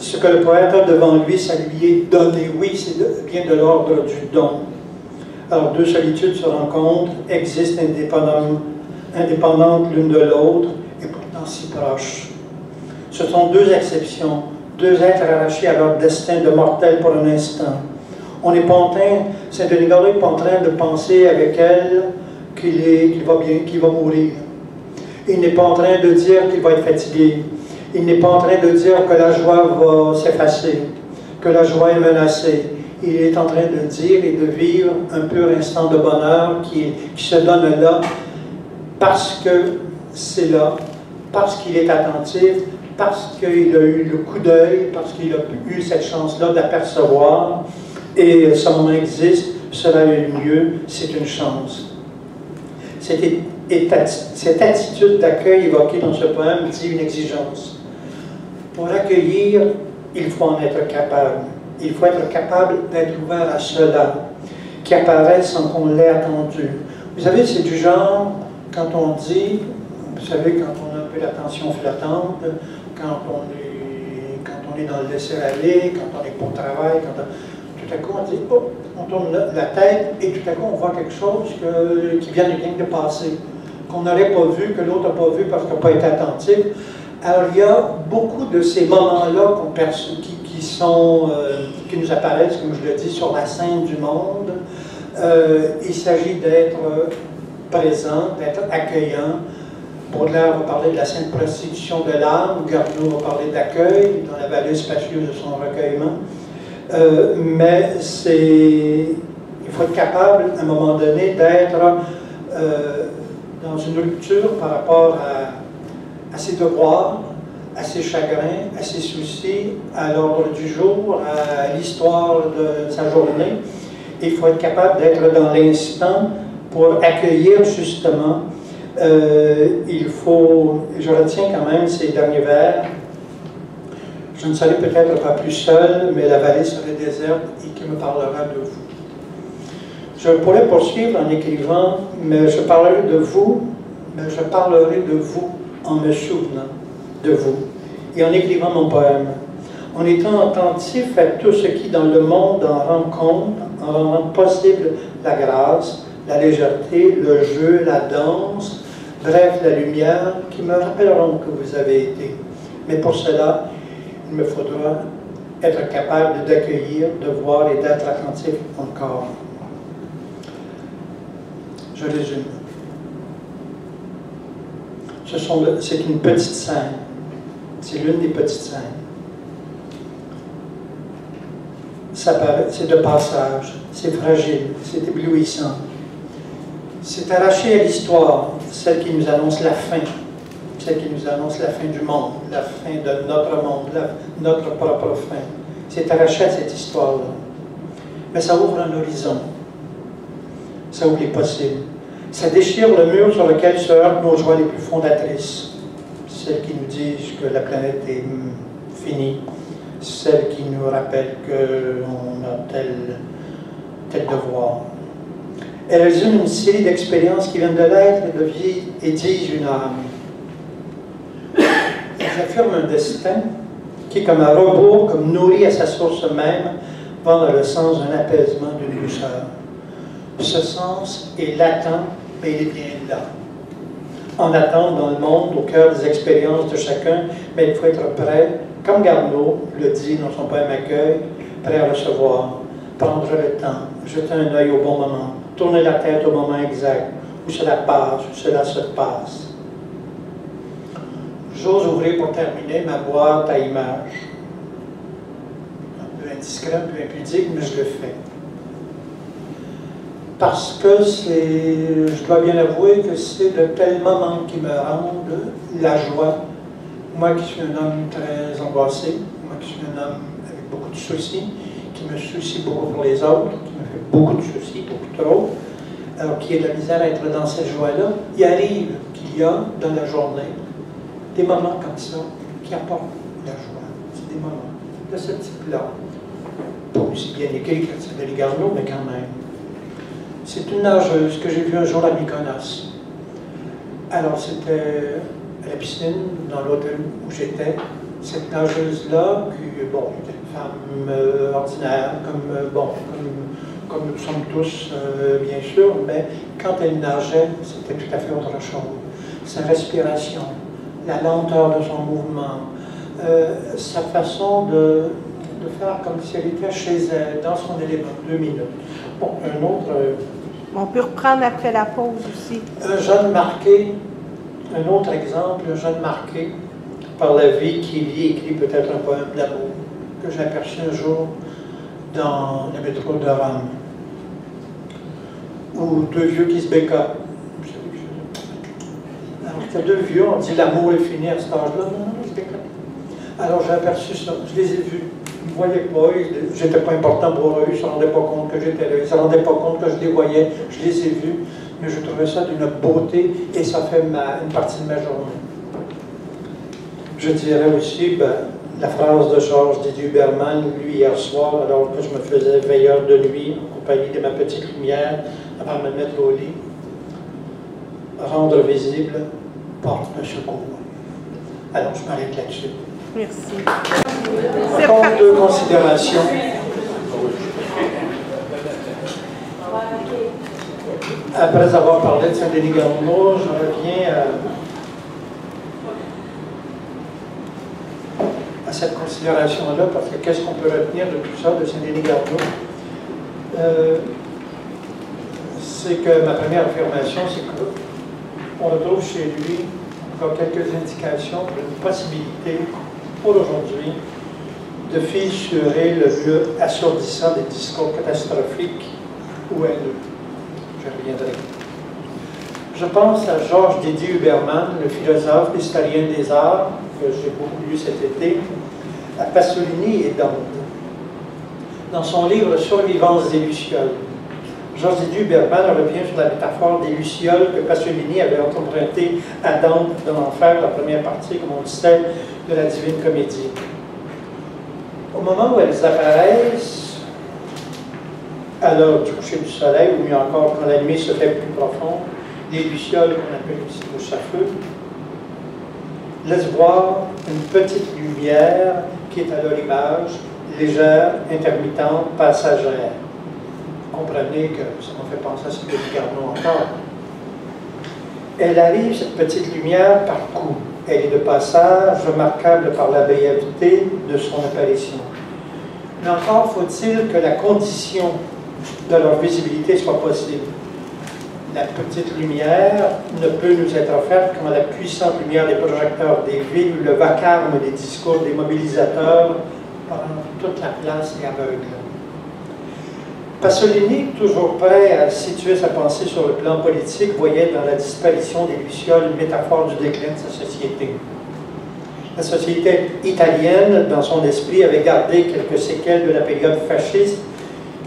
S2: Ce que le poète a devant lui, ça lui est donné. Oui, c'est bien de l'ordre du don. Alors, deux solitudes se rencontrent, existent indépendantes l'une de l'autre, et pourtant si proches. Ce sont deux exceptions, deux êtres arrachés à leur destin de mortel pour un instant. On n'est pas en train, Saint-Denis Garneau n'est pas en train de penser avec elle qu'il va bien, qu'il va mourir. Il n'est pas en train de dire qu'il va être fatigué. Il n'est pas en train de dire que la joie va s'effacer, que la joie est menacée. Il est en train de dire et de vivre un pur instant de bonheur qui se donne là, parce que c'est là, parce qu'il est attentif, parce qu'il a eu le coup d'œil, parce qu'il a eu cette chance-là d'apercevoir, et ce moment existe, cela a eu lieu, c'est une chance. Cette attitude d'accueil évoquée dans ce poème dit une exigence. Pour accueillir, il faut en être capable. Il faut être capable d'être ouvert à cela, qui apparaît sans qu'on l'ait attendu. Vous savez, c'est du genre, quand on dit, vous savez, quand on a un peu l'attention flottante, quand on est dans le laisser-aller, quand on n'est pas au travail, tout à coup on dit, oh, on tourne la tête et tout à coup on voit quelque chose qui vient de passer, qu'on n'aurait pas vu, que l'autre n'a pas vu parce qu'il n'a pas été attentif. Alors il y a beaucoup de ces moments-là qui nous apparaissent, comme je le dis, sur la scène du monde. Il s'agit d'être présent, d'être accueillant. Baudelaire va parler de la sainte prostitution de l'âme, Garneau va parler d'accueil dans la vallée spacieuse de son recueillement. Mais il faut être capable, à un moment donné, d'être dans une rupture par rapport à ses devoirs, à ses chagrins, à ses soucis, à l'ordre du jour, à l'histoire de sa journée. Il faut être capable d'être dans l'instant pour accueillir justement. Je retiens quand même ces derniers vers. Je ne serai peut-être pas plus seul, mais la vallée serait déserte et qui me parlera de vous. Je pourrais poursuivre en écrivant, mais je parlerai de vous en me souvenant de vous et en écrivant mon poème, en étant attentif à tout ce qui dans le monde en rend compte, en rendant possible la grâce, la légèreté, le jeu, la danse, bref, la lumière, qui me rappelleront que vous avez été. Mais pour cela, il me faudra être capable d'accueillir, de voir et d'être attentif encore. Je résume. C'est une petite scène. C'est l'une des petites scènes. C'est de passage, c'est fragile, c'est éblouissant. C'est arraché à l'histoire, celle qui nous annonce la fin, celle qui nous annonce la fin du monde, la fin de notre monde, notre propre fin. C'est arraché à cette histoire-là. Mais ça ouvre un horizon. Ça ouvre les possibles. Ça déchire le mur sur lequel se heurtent nos joies les plus fondatrices. Celles qui nous disent que la planète est finie. Celles qui nous rappellent qu'on a tel devoir. Elle résume une série d'expériences qui viennent de l'être et disent une âme. Elle affirme un destin qui, comme un rebours, comme nourri à sa source même, va dans le sens d'un apaisement, d'une douceur. Ce sens est latent, mais il est bien là. En attente dans le monde, au cœur des expériences de chacun, mais il faut être prêt, comme Garneau le dit dans son poème Accueil, prêt à recevoir, prendre le temps, jeter un œil au bon moment, tourner la tête au moment exact, où cela passe, où cela se passe. J'ose ouvrir pour terminer ma boîte à images. Un peu indiscret, un peu impudique, mais je le fais. Parce que je dois bien avouer que c'est de tels moments qui me rendent la joie. Moi qui suis un homme très angoissé, moi qui suis un homme avec beaucoup de soucis, qui me soucie beaucoup pour les autres, qui me fait beaucoup de soucis, beaucoup trop, alors qui a de la misère à être dans cette joie-là, il arrive qu'il y a dans la journée des moments comme ça qui apportent la joie. C'est des moments de ce type-là. Pas aussi bien écrit que Sylvie Garneau, mais quand même. C'est une nageuse que j'ai vue un jour à Mykonos. Alors c'était à la piscine, dans l'hôtel où j'étais. Cette nageuse-là, qui était une femme ordinaire, comme nous sommes tous, bien sûr, mais quand elle nageait, c'était tout à fait autre chose. Sa respiration, la lenteur de son mouvement, sa façon de faire comme si elle était chez elle, dans son élément. 2 minutes. Bon, un autre...
S5: On peut reprendre après la pause aussi.
S2: Un jeune marqué, un autre exemple, un jeune marqué par la vie qui lit, écrit peut-être un poème d'amour, que j'ai aperçu un jour dans le métro de Rome, où 2 vieux qui se bécotent. Alors, c'était 2 vieux, on dit l'amour est fini à cet âge-là. Non, ils se bécotent. Alors, j'ai aperçu ça, je les ai vus. Ils ne me voyaient pas, j'étais pas important pour eux, ils ne se rendaient pas compte que j'étais là, ils ne se rendaient pas compte que je les voyais, je les ai vus, mais je trouvais ça d'une beauté et ça fait une partie de ma journée. Je dirais aussi, la phrase de Georges Didier Huberman, lui, hier soir, alors que je me faisais veilleur de nuit, en compagnie de ma petite lumière, avant de me mettre au lit. Rendre visible, porte de secours. Alors, je m'arrête là-dessus.
S5: Merci.
S2: Encore deux considérations. Après avoir parlé de Saint-Denis-Garneau, je reviens à cette considération-là, parce que qu'est-ce qu'on peut retenir de tout ça, de Saint-Denis-Garneau? C'est que ma première affirmation, c'est qu'on retrouve chez lui encore quelques indications d'une possibilité, pour aujourd'hui, de fissurer le lieu assourdissant des discours catastrophiques ou haineux. Je reviendrai. Je pense à Georges Didier Huberman, le philosophe historien des arts, que j'ai beaucoup lu cet été, à Pasolini et Dante. Dans son livre Survivance des Lucioles, Georges Didier Huberman revient sur la métaphore des Lucioles que Pasolini avait empruntée à Dante dans l'enfer, la première partie, comme on disait, de la Divine Comédie. Au moment où elles apparaissent, à l'heure du coucher du soleil, ou mieux encore quand la nuit se fait plus profonde, les lucioles qu'on appelle aussi mouches à feu, laissent voir une petite lumière qui est à leur image, légère, intermittente, passagère. Comprenez que ça m'a fait penser à ce que dit Garneau encore. Elle arrive, cette petite lumière, par coup. Elle est de passage, remarquable par la brièveté de son apparition. Mais encore faut-il que la condition de leur visibilité soit possible. La petite lumière ne peut nous être offerte quand la puissante lumière des projecteurs des villes, le vacarme des discours des mobilisateurs prend toute la place et aveugle. Pasolini, toujours prêt à situer sa pensée sur le plan politique, voyait dans la disparition des lucioles une métaphore du déclin de sa société. La société italienne, dans son esprit, avait gardé quelques séquelles de la période fasciste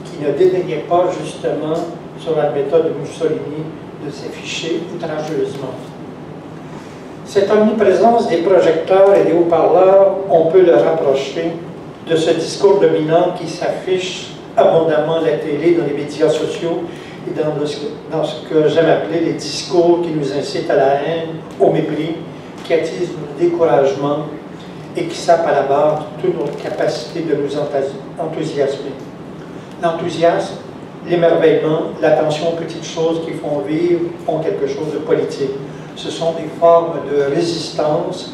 S2: qui ne dédaignait pas, justement, sur la méthode de Mussolini, de s'afficher outrageusement. Cette omniprésence des projecteurs et des haut-parleurs, on peut le rapprocher de ce discours dominant qui s'affiche abondamment à la télé, dans les médias sociaux et dans ce que j'aime appeler les discours qui nous incitent à la haine, au mépris, qui attisent le découragement et qui sapent à la barre toute notre capacité de nous enthousiasmer. L'enthousiasme, l'émerveillement, l'attention aux petites choses qui font vivre ont quelque chose de politique. Ce sont des formes de résistance.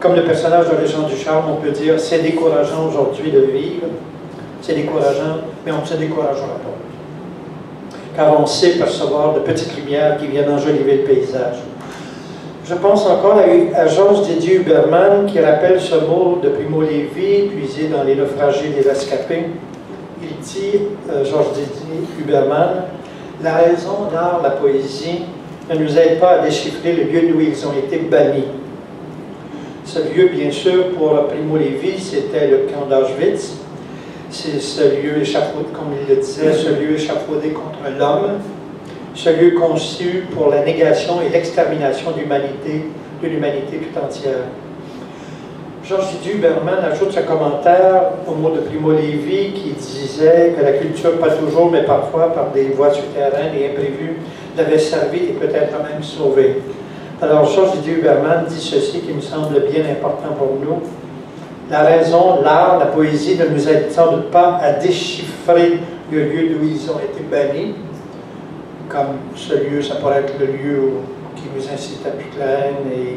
S2: Comme le personnage de Régent Ducharme, on peut dire c'est décourageant aujourd'hui de vivre. C'est décourageant, mais on ne se découragera pas. Car on sait percevoir de petites lumières qui viennent enjoliver le paysage. Je pense encore à Georges Didier Huberman qui rappelle ce mot de Primo Levi, puisé dans Les naufragés des rescapés. Il dit, Georges Didier Huberman, la raison, l'art, la poésie ne nous aide pas à déchiffrer le lieu d'où ils ont été bannis. Ce lieu, bien sûr, pour Primo Levi, c'était le camp d'Auschwitz. C'est ce lieu échafaudé, comme il le disait, ce lieu échafaudé contre l'homme, ce lieu conçu pour la négation et l'extermination de l'humanité tout entière. Georges Didier Huberman ajoute ce commentaire au mot de Primo Levi qui disait que la culture, pas toujours, mais parfois par des voies souterraines et imprévues, l'avait servi et peut-être même sauvé. Alors Georges Didier Huberman dit ceci qui me semble bien important pour nous. La raison, l'art, la poésie ne nous aident sans doute pas à déchiffrer le lieu d'où ils ont été bannis, comme ce lieu, ça pourrait être le lieu qui nous incite à toute la haine et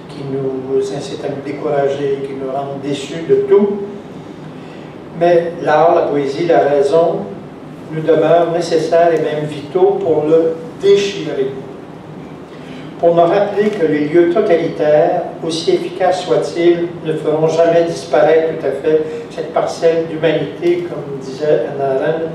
S2: qui nous incite à nous décourager, qui nous rend déçus de tout. Mais l'art, la poésie, la raison nous demeurent nécessaires et même vitaux pour le déchirer. Pour nous rappeler que les lieux totalitaires, aussi efficaces soient-ils, ne feront jamais disparaître tout à fait cette parcelle d'humanité, comme disait Hannah Arendt,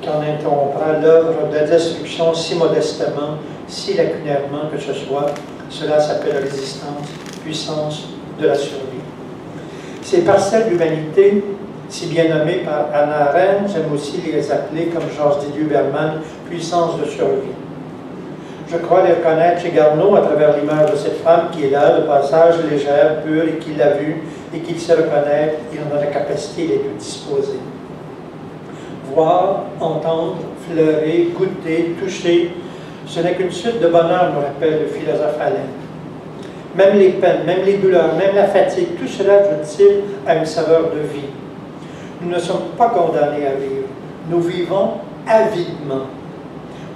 S2: qui en interrompra l'œuvre de destruction si modestement, si lacunairement que ce soit. Cela s'appelle résistance, puissance de la survie. Ces parcelles d'humanité, si bien nommées par Hannah Arendt, j'aime aussi les appeler, comme Georges Didier Huberman, puissance de survie. Je crois les reconnaître chez Garneau à travers l'image de cette femme qui est là, de passage légère, pure, et qui l'a vue, et qui sait reconnaître, il en a la capacité, il est tout disposé. Voir, entendre, fleurer, goûter, toucher, ce n'est qu'une suite de bonheur, me rappelle le philosophe Alain. Même les peines, même les douleurs, même la fatigue, tout cela, ajoute-t-il, a une saveur de vie. Nous ne sommes pas condamnés à vivre. Nous vivons avidement.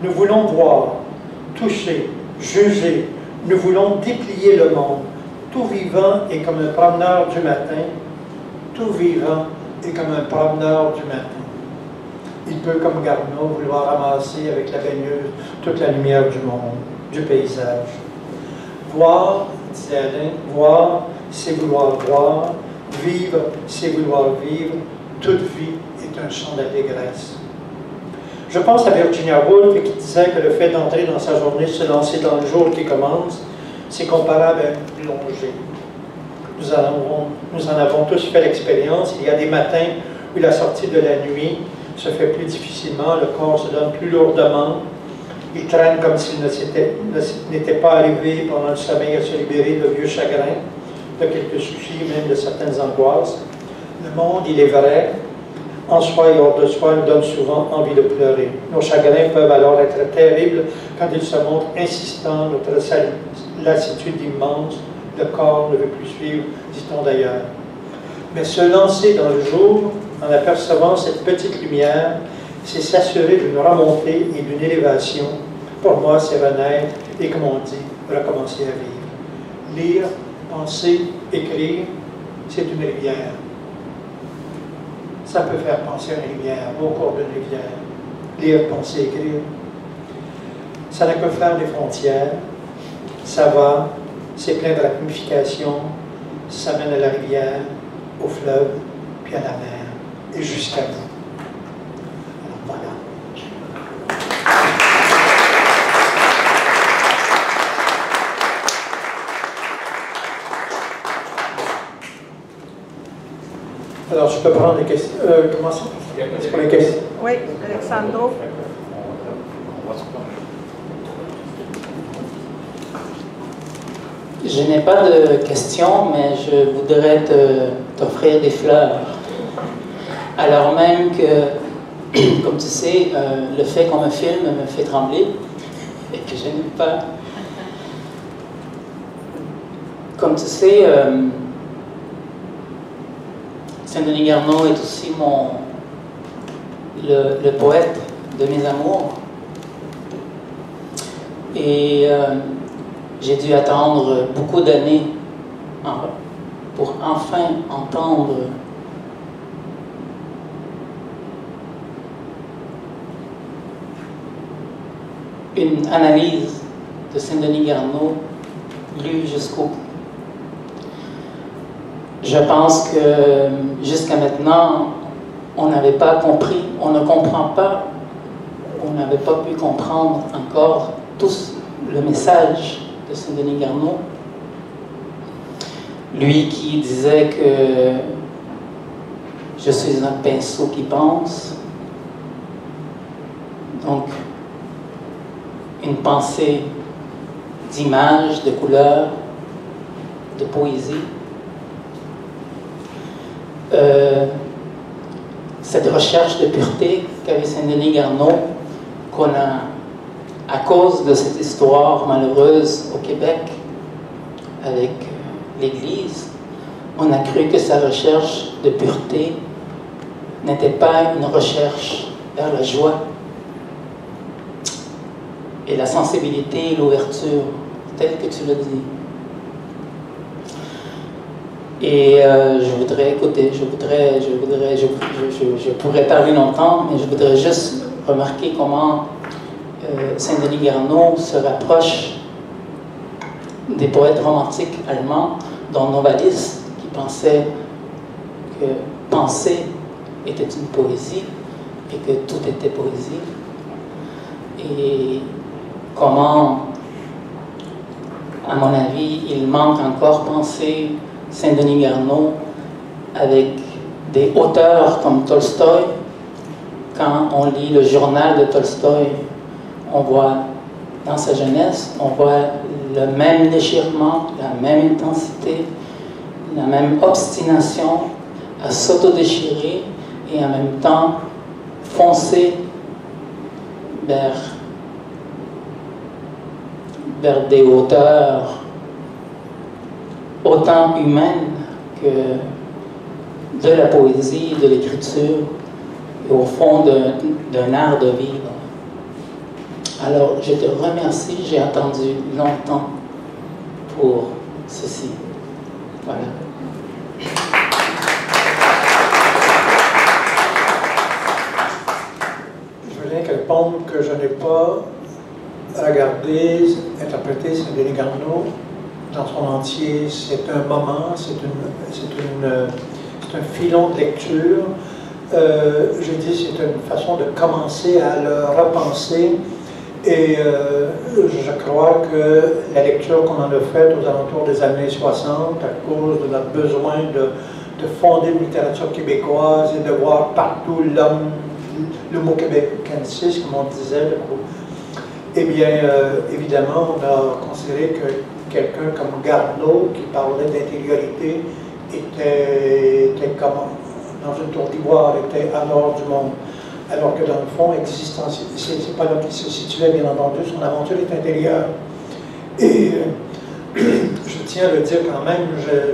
S2: Nous voulons voir, toucher, juger. Nous voulons déplier le monde. Tout vivant est comme un promeneur du matin. Tout vivant est comme un promeneur du matin. Il peut, comme Garneau, vouloir ramasser avec la baigneuse toute la lumière du monde, du paysage. Voir, disait Alain, voir, c'est vouloir voir. Vivre, c'est vouloir vivre. Toute vie est un chant d'allégresse. Je pense à Virginia Woolf qui disait que le fait d'entrer dans sa journée, se lancer dans le jour qui commence, c'est comparable à une plongée. Nous en avons tous fait l'expérience. Il y a des matins où la sortie de la nuit se fait plus difficilement, le corps se donne plus lourdement, il traîne comme s'il n'était pas arrivé pendant le sommeil à se libérer de vieux chagrins, de quelques soucis, même de certaines angoisses. Le monde, il est vrai, en soi et hors de soi, nous donne souvent envie de pleurer. Nos chagrins peuvent alors être terribles quand ils se montrent insistants, notre lassitude immense, le corps ne veut plus suivre, dit-on d'ailleurs. Mais se lancer dans le jour, en apercevant cette petite lumière, c'est s'assurer d'une remontée et d'une élévation. Pour moi, c'est renaître et, comme on dit, recommencer à vivre. Lire, penser, écrire, c'est une rivière. Ça peut faire penser à une rivière, au cours d'une rivière. Lire, penser, écrire. Ça n'a que faire des frontières. Ça va, c'est plein de ramifications. Ça mène à la rivière, au fleuve, puis à la mer. Et jusqu'à vous. Alors voilà. Alors, je peux prendre les questions. Commençons. C'est pour les questions.
S5: Oui, Alexandro.
S6: Je n'ai pas de questions, mais je voudrais t'offrir des fleurs. Alors même que, comme tu sais, le fait qu'on me filme me fait trembler et que je n'aime pas. Comme tu sais, Saint-Denis Garneau est aussi le poète de mes amours. Et j'ai dû attendre beaucoup d'années pour enfin entendre une analyse de Saint-Denis Garneau lue jusqu'au bout. Je pense que jusqu'à maintenant, on n'avait pas compris, on ne comprend pas, on n'avait pas pu comprendre encore tous le message de Saint-Denis Garneau. Lui qui disait que je suis un pinceau qui pense. Donc, une pensée d'image, de couleur, de poésie. Cette recherche de pureté qu'avait Saint-Denis Garneau, qu'on a, à cause de cette histoire malheureuse au Québec, avec l'Église, on a cru que sa recherche de pureté n'était pas une recherche vers la joie et la sensibilité et l'ouverture, tel que tu l'as dit. Et je voudrais écouter, je pourrais parler longtemps, mais je voudrais juste remarquer comment Saint-Denis Garneau se rapproche des poètes romantiques allemands, dont Novalis, qui pensait que penser était une poésie et que tout était poésie. Et comment, à mon avis, il manque encore penser Saint-Denis Garneau avec des auteurs comme Tolstoï. Quand on lit le journal de Tolstoï, on voit dans sa jeunesse, on voit le même déchirement, la même intensité, la même obstination à s'autodéchirer et en même temps foncer vers des hauteurs autant humaines que de la poésie, de l'écriture, et au fond d'un art de vivre. Alors, je te remercie, j'ai attendu longtemps pour ceci. Voilà.
S2: Je veux bien répondre que je n'ai pas regardé, interprété Saint-Denis Garneau dans son entier. C'est un moment, c'est un filon de lecture. Je dis c'est une façon de commencer à le repenser. Et je crois que la lecture qu'on en a faite aux alentours des années 60, à cause de notre besoin de fonder une littérature québécoise et de voir partout l'homme, le mot québécois, comme on disait, eh bien, évidemment, on a considéré que quelqu'un comme Garneau, qui parlait d'intériorité, était comme dans une tour d'ivoire, était à l'or du monde. Alors que dans le fond, existentiel, c'est pas là qu'il se situait, bien entendu, son aventure est intérieure. Et je tiens à le dire quand même,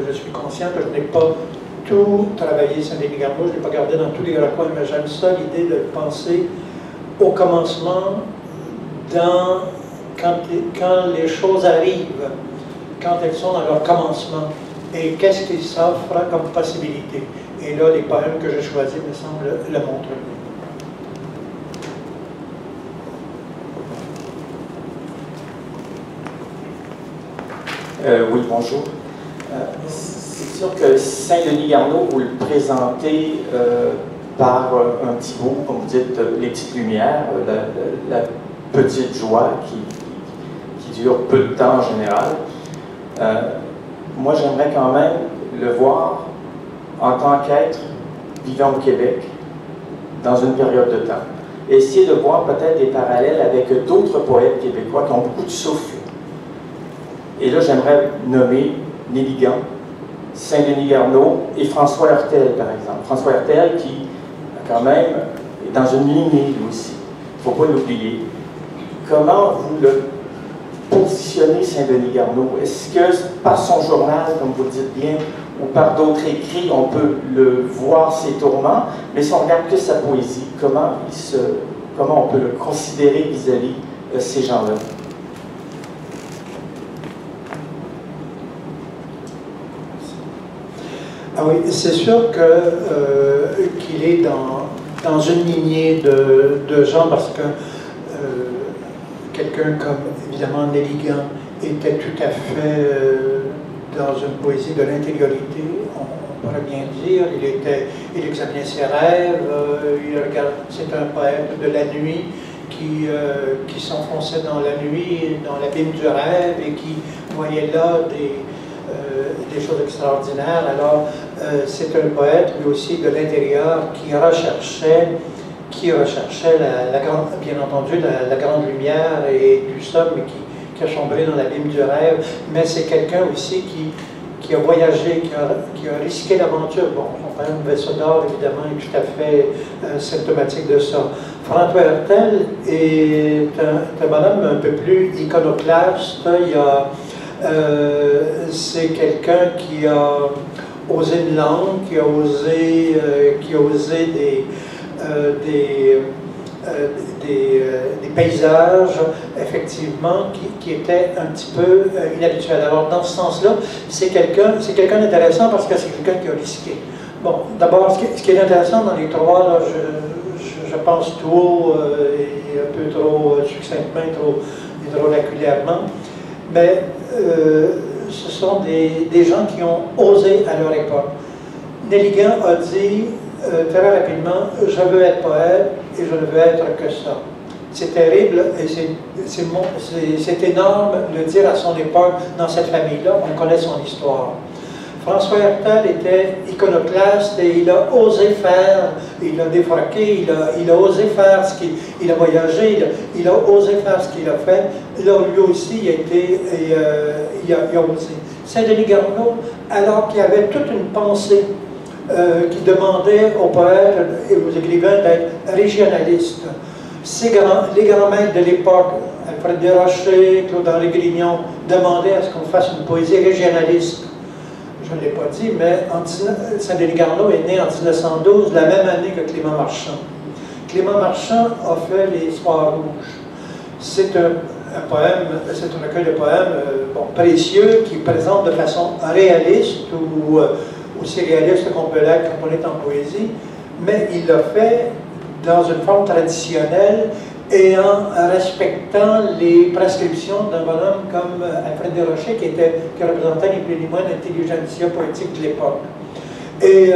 S2: je suis conscient que je n'ai pas tout travaillé Saint-Denis Garneau, je ne l'ai pas gardé dans tous les recoins, mais j'aime ça, l'idée de penser au commencement, quand les choses arrivent, quand elles sont dans leur commencement, et qu'est-ce qui s'offre comme possibilité. Et là, les poèmes que j'ai choisis me semblent le montrer.
S7: Oui, bonjour. C'est sûr que Saint-Denis Garneau, vous le présentez par un petit bout, comme vous dites, les petites lumières, la petite joie qui dure peu de temps en général. Moi, j'aimerais quand même le voir en tant qu'être vivant au Québec dans une période de temps. Essayer de voir peut-être des parallèles avec d'autres poètes québécois qui ont beaucoup de souffle. Et là, j'aimerais nommer Néligan, Saint-Denis Garneau et François Heurtel, par exemple. François Heurtel qui, quand même, est dans une lignée, lui aussi. Il ne faut pas l'oublier. Comment vous le positionnez, Saint-Denis Garneau? Est-ce que par son journal, comme vous le dites bien, ou par d'autres écrits, on peut le voir ses tourments? Mais si on regarde que sa poésie, comment on peut le considérer vis-à-vis de ces gens-là?
S2: Ah oui, c'est sûr qu'il est dans une lignée de gens, parce que quelqu'un comme, évidemment, Néligan était tout à fait dans une poésie de l'intériorité, on pourrait bien dire. Il examinait ses rêves, c'est un poète de la nuit qui s'enfonçait dans la nuit, dans l'abîme du rêve, et qui voyait là des choses extraordinaires. Alors, c'est un poète, lui aussi, de l'intérieur, qui recherchait bien entendu, la grande lumière et du somme, mais qui a chambré dans l'abîme du rêve. Mais c'est quelqu'un aussi qui a voyagé, qui a risqué l'aventure. Bon, son poème Vaisseau d'or, évidemment, est tout à fait symptomatique de ça. François Heurtel est un bonhomme un peu plus iconoclaste. C'est quelqu'un qui a osé une langue, qui a osé des paysages, effectivement, qui étaient un petit peu inhabituels. Alors, dans ce sens-là, c'est quelqu'un d'intéressant parce que c'est quelqu'un qui a risqué. Bon, d'abord, ce qui est intéressant dans les trois, là, je pense tout haut et un peu trop succinctement, trop hydrolaculairement, mais ce sont des gens qui ont osé à leur époque. Néligan a dit très rapidement, je veux être poète et je ne veux être que ça. C'est terrible et c'est énorme de le dire à son époque dans cette famille-là. On connaît son histoire. François Hertel était iconoclaste et il a osé faire, il a défroqué, il a osé faire ce qu'il a voyagé, il a osé faire ce qu'il a fait. Là, lui aussi, il a été, il a osé. Saint-Denis Garneau, alors qu'il y avait toute une pensée qui demandait aux poètes et aux écrivains d'être régionalistes. Les grands maîtres de l'époque, Alfred Desrochers, Claude-Henri Grignon, demandaient à ce qu'on fasse une poésie régionaliste. Je ne l'ai pas dit, mais Saint-Denis Garneau est né en 1912, la même année que Clément Marchand. Clément Marchand a fait Les Soirs rouges. C'est un poème, c'est un recueil de poèmes précieux qui présente de façon réaliste ou aussi réaliste qu'on peut l'être quand on est en poésie, mais il l'a fait dans une forme traditionnelle et en respectant les prescriptions d'un bonhomme comme Alfred Desrochers qui représentait ni plus ni moins l'intelligentsia poétique de l'époque. Et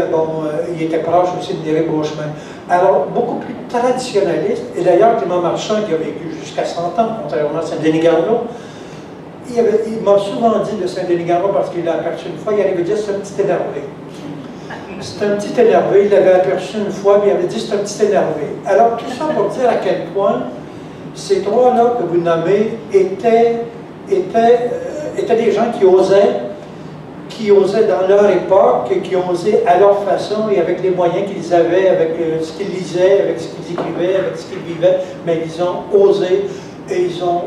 S2: il était proche aussi de Néry Beauchemin. Alors, beaucoup plus traditionnaliste, et d'ailleurs Clément Marchand, qui a vécu jusqu'à 100 ans, contrairement à Saint-Denis Garneau, il m'a souvent dit de Saint-Denis Garneau, parce qu'il l'a aperçu une fois, il arrivait à dire « c'est un petit énervé ». C'est un petit énervé, il l'avait aperçu une fois, mais il avait dit c'est un petit énervé. Alors tout ça pour dire à quel point ces trois-là que vous nommez étaient des gens qui osaient dans leur époque, et qui osaient à leur façon et avec les moyens qu'ils avaient, avec ce qu'ils lisaient, avec ce qu'ils écrivaient, avec ce qu'ils vivaient, mais ils ont osé et ils ont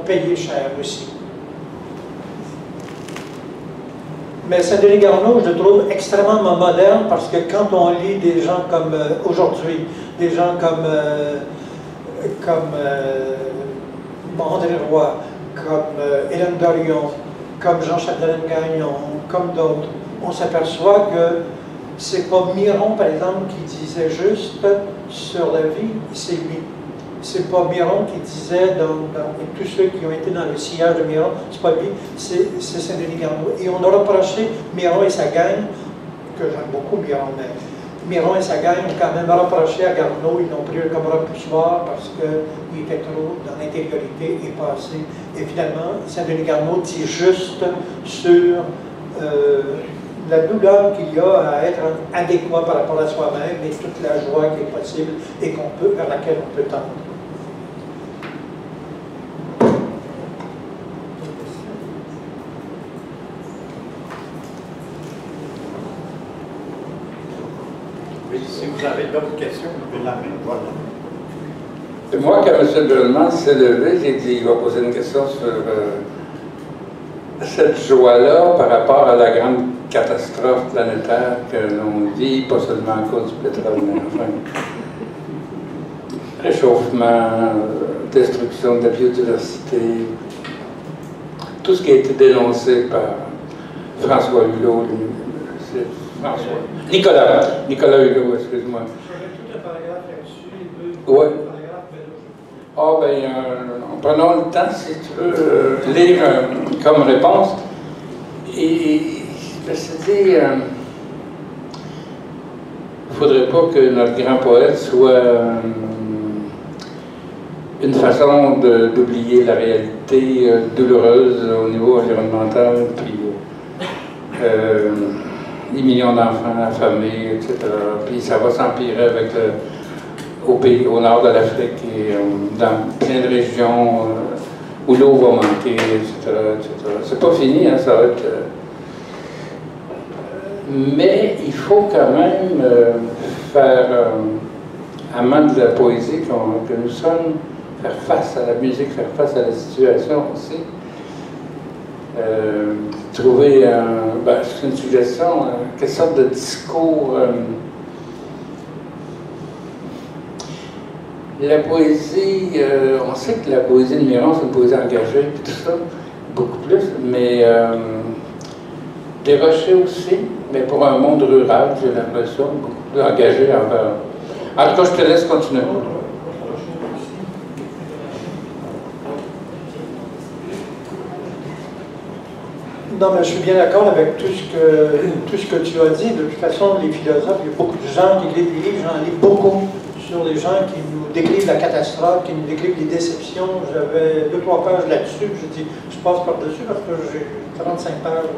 S2: payé cher aussi. Mais Saint-Denis Garneau, je le trouve extrêmement moderne parce que quand on lit des gens comme aujourd'hui, des gens comme André Roy, comme Hélène Dorion, comme Jean Chapdelaine-Gagnon, comme d'autres, on s'aperçoit que c'est pas Miron, par exemple, qui disait juste sur la vie, c'est lui. C'est pas Miron qui disait, tous ceux qui ont été dans le sillage de Miron, c'est pas lui, c'est Saint-Denis Garneau. Et on a reproché Miron et sa gang, que j'aime beaucoup Miron, mais Miron et sa gang ont quand même reproché à Garneau, ils l'ont pris comme repoussoir parce qu'il était trop dans l'intériorité et passé. Et finalement, Saint-Denis Garneau dit juste sur la douleur qu'il y a à être adéquat par rapport à soi-même et toute la joie qui est possible et vers laquelle on peut tendre.
S4: Oui, si vous avez d'autres questions, vous pouvez la mettre. Voilà.
S8: Et moi, quand M. Brunman s'est levé, j'ai dit, il va poser une question sur cette joie-là par rapport à la grande catastrophe planétaire que l'on vit, pas seulement à cause du pétrole, mais enfin, réchauffement, destruction de la biodiversité, tout ce qui a été dénoncé par François Hulot, Nicolas Hulot, excuse-moi. Oui. Ah, bien, prenons le temps, si tu veux, lire comme réponse. Et je me suis dit, il ne faudrait pas que notre grand poète soit une façon d'oublier la réalité douloureuse au niveau environnemental, puis les millions d'enfants affamés, etc. Puis ça va s'empirer avec au nord de l'Afrique et dans plein de régions où l'eau va manquer, etc. C'est pas fini, hein, ça va être... mais il faut quand même faire, amant de la poésie que nous sommes, faire face à la musique, faire face à la situation aussi. Trouver c'est une suggestion, quelle sorte de discours. La poésie, on sait que la poésie de Miron, c'est une poésie engagée, et tout ça, beaucoup plus, mais Desrochers aussi, mais pour un monde rural, j'ai l'impression, beaucoup plus engagé envers. En tout cas, je te laisse continuer.
S2: Non, mais je suis bien d'accord avec tout ce que tu as dit. De toute façon, les philosophes, il y a beaucoup de gens qui écrivent des livres, j'en lis beaucoup sur les gens qui nous décrivent la catastrophe, qui nous décrivent les déceptions. J'avais 2-3 pages là-dessus, je dis, je passe par-dessus parce que j'ai 35 pages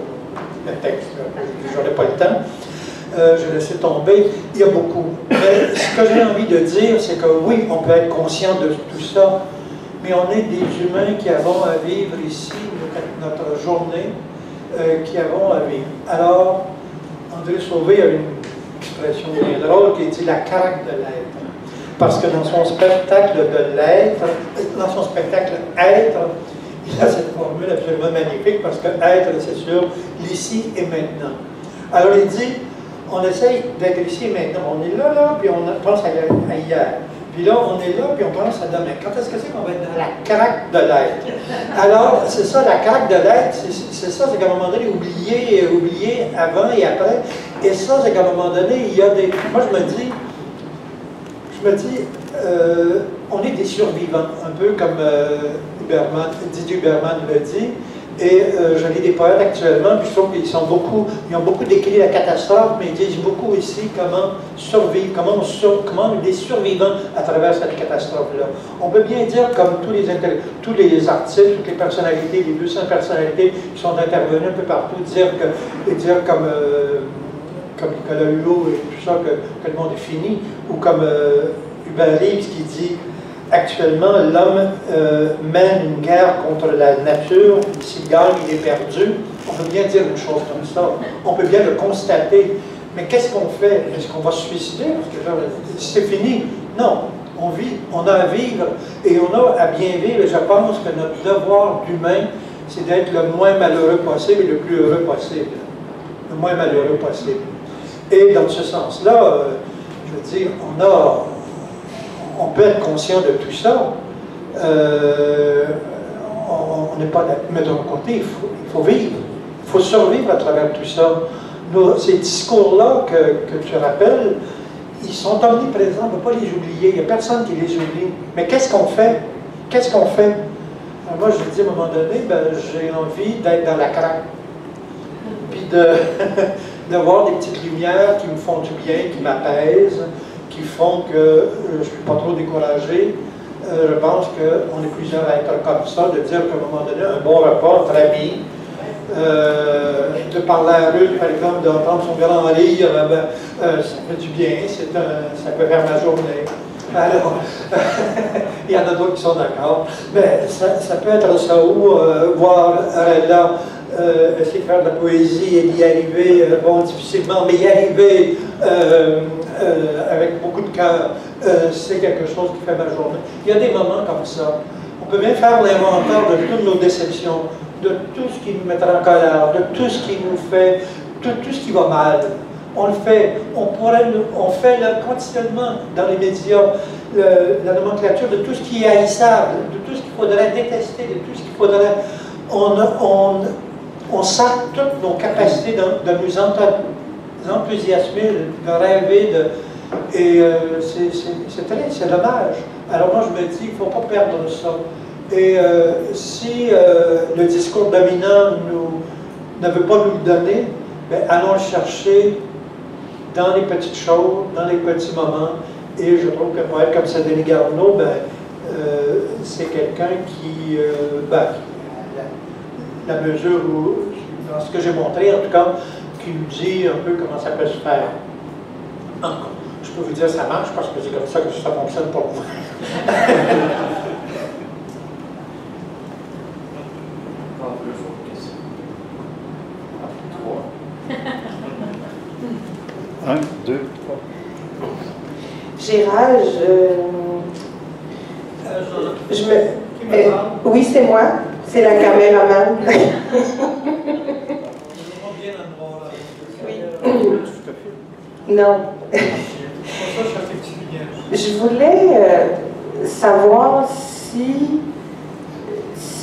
S2: le texte, j'aurais pas le temps. Je laissais tomber, il y a beaucoup. Mais ce que j'ai envie de dire, c'est que oui, on peut être conscient de tout ça, mais on est des humains qui avons à vivre ici, notre journée, qui avons à vivre. Alors, André Sauvé a une expression bien drôle qui dit la caraque de l'être. Parce que dans son spectacle de l'être, dans son spectacle être, il a cette formule absolument magnifique parce que être, c'est sûr, l'ici et maintenant. Alors il dit, on essaye d'être ici et maintenant. On est là, puis on pense à hier. Puis là, on est là, puis on pense à demain. Quand est-ce que c'est qu'on va être dans la caraque de l'être? Alors, c'est ça, la caraque de l'être, c'est ça, c'est qu'à un moment donné, oublier avant et après. Et ça, c'est qu'à un moment donné, il y a des... Moi, je me dis, on est des survivants, un peu comme Didier Huberman le dit. Et je lis des poètes actuellement, puis je trouve qu'ils ils ont beaucoup décrit la catastrophe, mais ils disent beaucoup ici comment survivre, comment on est des survivants à travers cette catastrophe-là. On peut bien dire, comme tous les artistes, toutes les personnalités, les 200 personnalités qui sont intervenues un peu partout, dire comme Nicolas Hulot et tout ça, que le monde est fini, ou comme Hubert Reeves qui dit actuellement, l'homme mène une guerre contre la nature, s'il gagne, il est perdu. On peut bien dire une chose comme ça, on peut bien le constater, mais qu'est-ce qu'on fait? Est-ce qu'on va se suicider? Parce que c'est fini? Non, on vit, on a à vivre, et on a à bien vivre, et je pense que notre devoir d'humain, c'est d'être le moins malheureux possible et le plus heureux possible. Le moins malheureux possible. Et dans ce sens-là, je veux dire, on peut être conscient de tout ça. On n'est pas... Mais d'un côté, il faut vivre. Il faut survivre à travers tout ça. Ces discours-là que tu rappelles, ils sont omniprésents, on ne peut pas les oublier. Il n'y a personne qui les oublie. Mais qu'est-ce qu'on fait? Qu'est-ce qu'on fait? Alors moi, je dis à un moment donné, j'ai envie d'être dans la craque. Puis de voir des petites lumières qui me font du bien, qui m'apaisent, qui font que je ne suis pas trop découragé. Je pense qu'on est plusieurs à être comme ça, de dire qu'à un moment donné, un bon repas entre amis, de parler à eux, par exemple, d'entendre son grand rire, ça fait du bien, ça peut faire ma journée. Alors, il y en a d'autres qui sont d'accord, mais ça peut être ça, ou voir là, essayer de faire de la poésie et d'y arriver, bon, difficilement, mais y arriver avec beaucoup de cœur, c'est quelque chose qui fait ma journée. Il y a des moments comme ça. On peut bien faire l'inventaire de toutes nos déceptions, de tout ce qui nous met en colère, de tout ce qui nous fait, tout ce qui va mal. On le fait. On fait là, quotidiennement dans les médias la nomenclature de tout ce qui est haïssable, de tout ce qu'il faudrait détester, de tout ce qu'il faudrait... On sape toutes nos capacités de nous enthousiasmer, de rêver, et c'est dommage. Alors moi je me dis, il ne faut pas perdre ça. Et si le discours dominant ne veut pas nous le donner, allons le chercher dans les petites choses, dans les petits moments. Et je trouve qu'un poète comme Saint-Denis Garneau, c'est quelqu'un qui, la mesure où, dans ce que j'ai montré, en tout cas, qui nous dit un peu comment ça peut se faire. Je peux vous dire ça marche parce que c'est comme ça que ça fonctionne pour moi.
S4: Un, deux, trois.
S5: Gérald, oui, c'est moi. C'est la caméraman. Non. Je voulais savoir si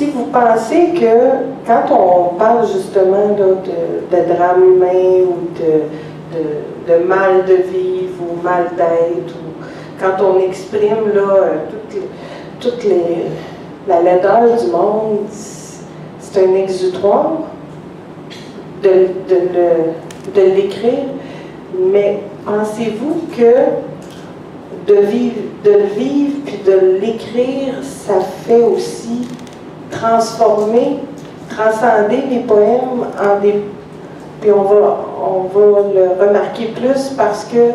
S5: vous pensez que quand on parle justement de drame humain ou de mal de vivre ou mal d'être, ou quand on exprime là, la laideur du monde, c'est un exutoire de l'écrire. Mais pensez-vous que de le vivre puis de l'écrire, ça fait aussi transcender les poèmes en des Puis on va le remarquer plus parce que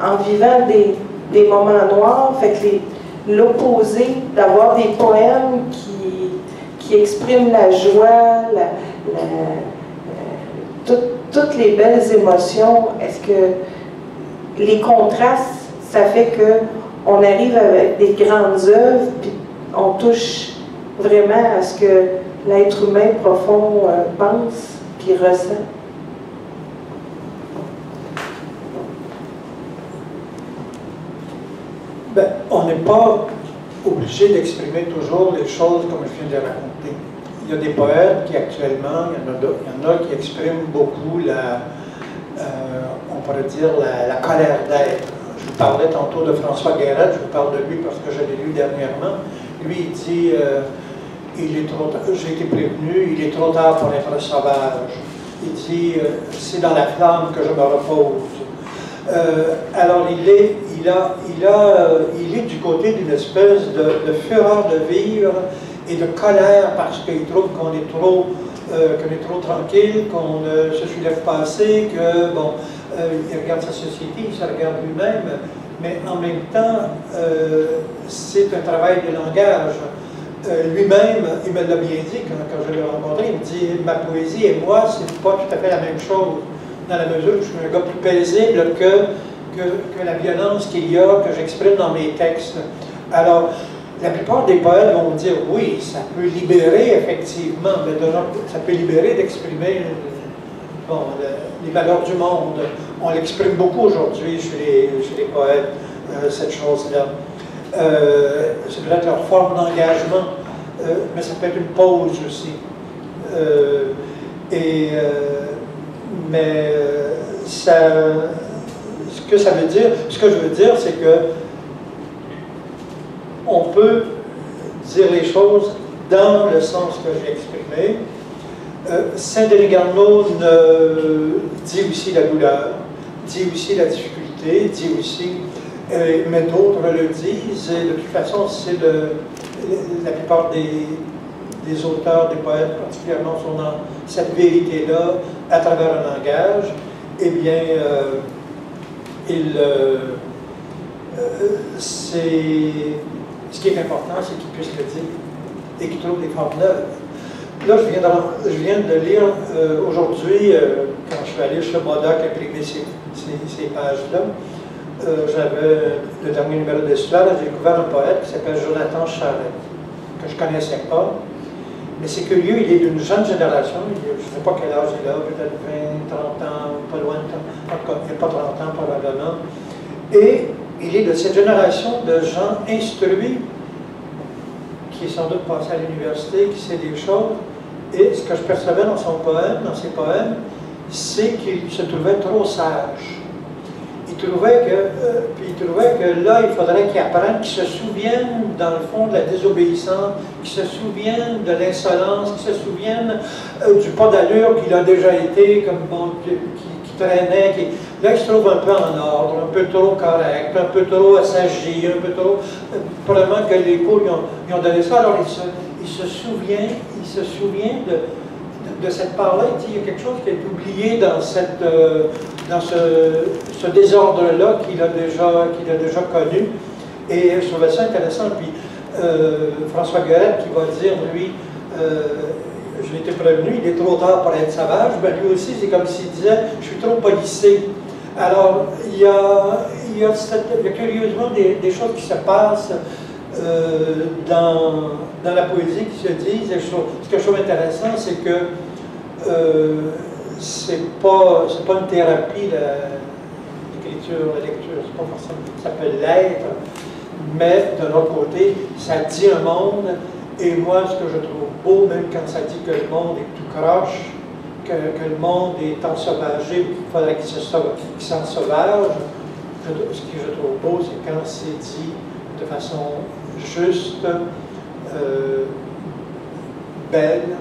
S5: en vivant des moments noirs, fait que l'opposé d'avoir des poèmes qui expriment la joie, toutes les belles émotions, est-ce que les contrastes, ça fait qu'on arrive avec des grandes œuvres, puis on touche vraiment à ce que l'être humain profond pense puis ressent.
S2: Ben, on n'est pas obligé d'exprimer toujours les choses comme je viens de raconter. Il y a des poètes qui actuellement, il y en a qui expriment beaucoup on pourrait dire la colère d'être. Je vous parlais tantôt de François Guéret, je vous parle de lui parce que je l'ai lu dernièrement. Lui, il dit j'ai été prévenu, il est trop tard pour être sauvage. Il dit c'est dans la flamme que je me repose. Alors il est du côté d'une espèce de fureur de vivre et de colère parce qu'il trouve qu'on est trop tranquille, qu'on ne se soulève pas assez, que bon, il regarde sa société, il se regarde lui-même, mais en même temps, c'est un travail de langage. Lui-même, il me l'a bien dit quand je l'ai rencontré, il me dit « Ma poésie et moi, c'est pas tout à fait la même chose, dans la mesure où je suis un gars plus paisible que la violence qu'il y a, que j'exprime dans mes textes. » Alors, la plupart des poètes vont dire « Oui, ça peut libérer, effectivement, mais ça peut libérer d'exprimer les malheurs du monde. » On l'exprime beaucoup aujourd'hui chez les poètes, cette chose-là. C'est peut-être leur forme d'engagement, mais ça peut être une pause aussi. Mais ce que je veux dire, c'est que on peut dire les choses dans le sens que j'ai exprimé. Saint-Denis Garneau dit aussi la douleur, dit aussi la difficulté, dit aussi, mais d'autres le disent, et de toute façon, c'est la plupart des auteurs, des poètes particulièrement, sont dans cette vérité-là, à travers un langage. Eh bien, ce qui est important, c'est qu'ils puissent le dire et qu'ils trouvent des formes neuves. Là, je viens de lire aujourd'hui, quand je suis allé chez Modoc imprimer ces pages-là, j'avais le dernier numéro d'Histoire, j'ai découvert un poète qui s'appelle Jonathan Charette, que je ne connaissais pas. Mais c'est curieux, il est d'une jeune génération, je ne sais pas quel âge il a, peut-être 20, 30 ans, pas loin de 30, en tout cas, il n'y a pas 30 ans probablement. Et il est de cette génération de gens instruits, qui est sans doute passé à l'université, qui sait des choses. Et ce que je percevais dans ses poèmes, c'est qu'il se trouvait trop sage. Il trouvait que là, il faudrait qu'il apprenne, qu'il se souvienne, dans le fond, de la désobéissance, qu'il se souvienne de l'insolence, qu'il se souvienne du pas d'allure qu'il a déjà été, comme bon, qui traînait. Là, il se trouve un peu en ordre, un peu trop correct, un peu trop assagi, un peu trop... probablement que les cours lui ont donné ça. Alors, il se souvient de cette part-là. Il y a quelque chose qui est oublié dans ce désordre-là qu'il a déjà connu. Et je trouvais ça intéressant. Puis François Guéret qui va dire, lui, je l'ai été prévenu, il est trop tard pour être sauvage. Ben, lui aussi, c'est comme s'il disait, je suis trop policé. Alors, il y a curieusement des choses qui se passent dans la poésie qui se disent. Et ce que je trouve intéressant, c'est que c'est pas une thérapie, l'écriture, la lecture, c'est pas forcément, ça peut l'être, mais d'un autre côté, ça dit un monde, et moi, ce que je trouve beau, même quand ça dit que le monde est tout croche, que le monde est ensauvagé, qu'il faudrait qu'il s'ensauvage, ce que je trouve beau, c'est quand c'est dit de façon juste, belle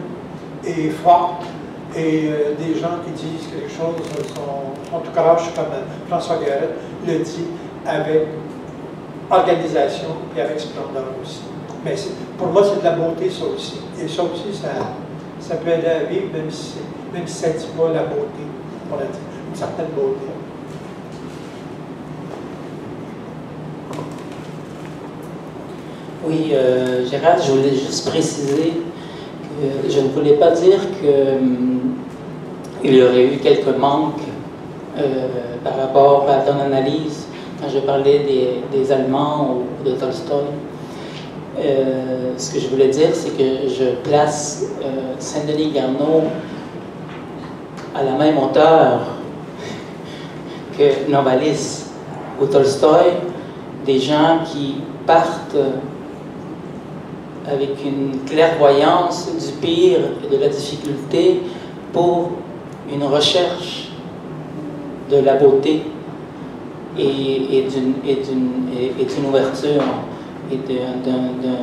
S2: et forte, et des gens qui disent que les choses sont tout croche, comme François Guéret le dit, avec organisation et avec splendeur aussi. Mais pour moi, c'est de la beauté, ça aussi. Et ça aussi, ça peut aider à vivre, même si même si ça ne dit pas la beauté, on a dit une certaine beauté.
S6: Oui, Gérald, je voulais juste préciser que je ne voulais pas dire qu'il y aurait eu quelques manques par rapport à ton analyse quand je parlais des Allemands ou de Tolstoï. Ce que je voulais dire, c'est que je place Saint-Denis Garneau à la même hauteur que Novalis ou Tolstoï, des gens qui partent avec une clairvoyance du pire et de la difficulté pour une recherche de la beauté et d'une ouverture et d'une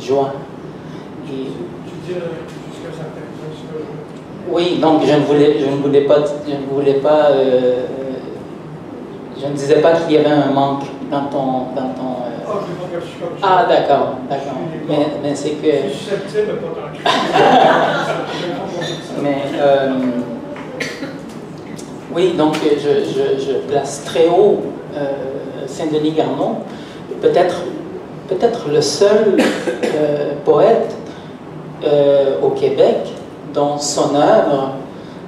S6: joie. Et,
S2: tu dis jusqu'à certains points.
S6: oui, donc je ne disais pas qu'il y avait un manque dans ton ah, d'accord. Mais c'est que...
S2: Je suis susceptible, pas tant que...
S6: Mais, oui, donc je place très haut Saint-Denis Garneau, peut-être le seul poète au Québec dont son œuvre,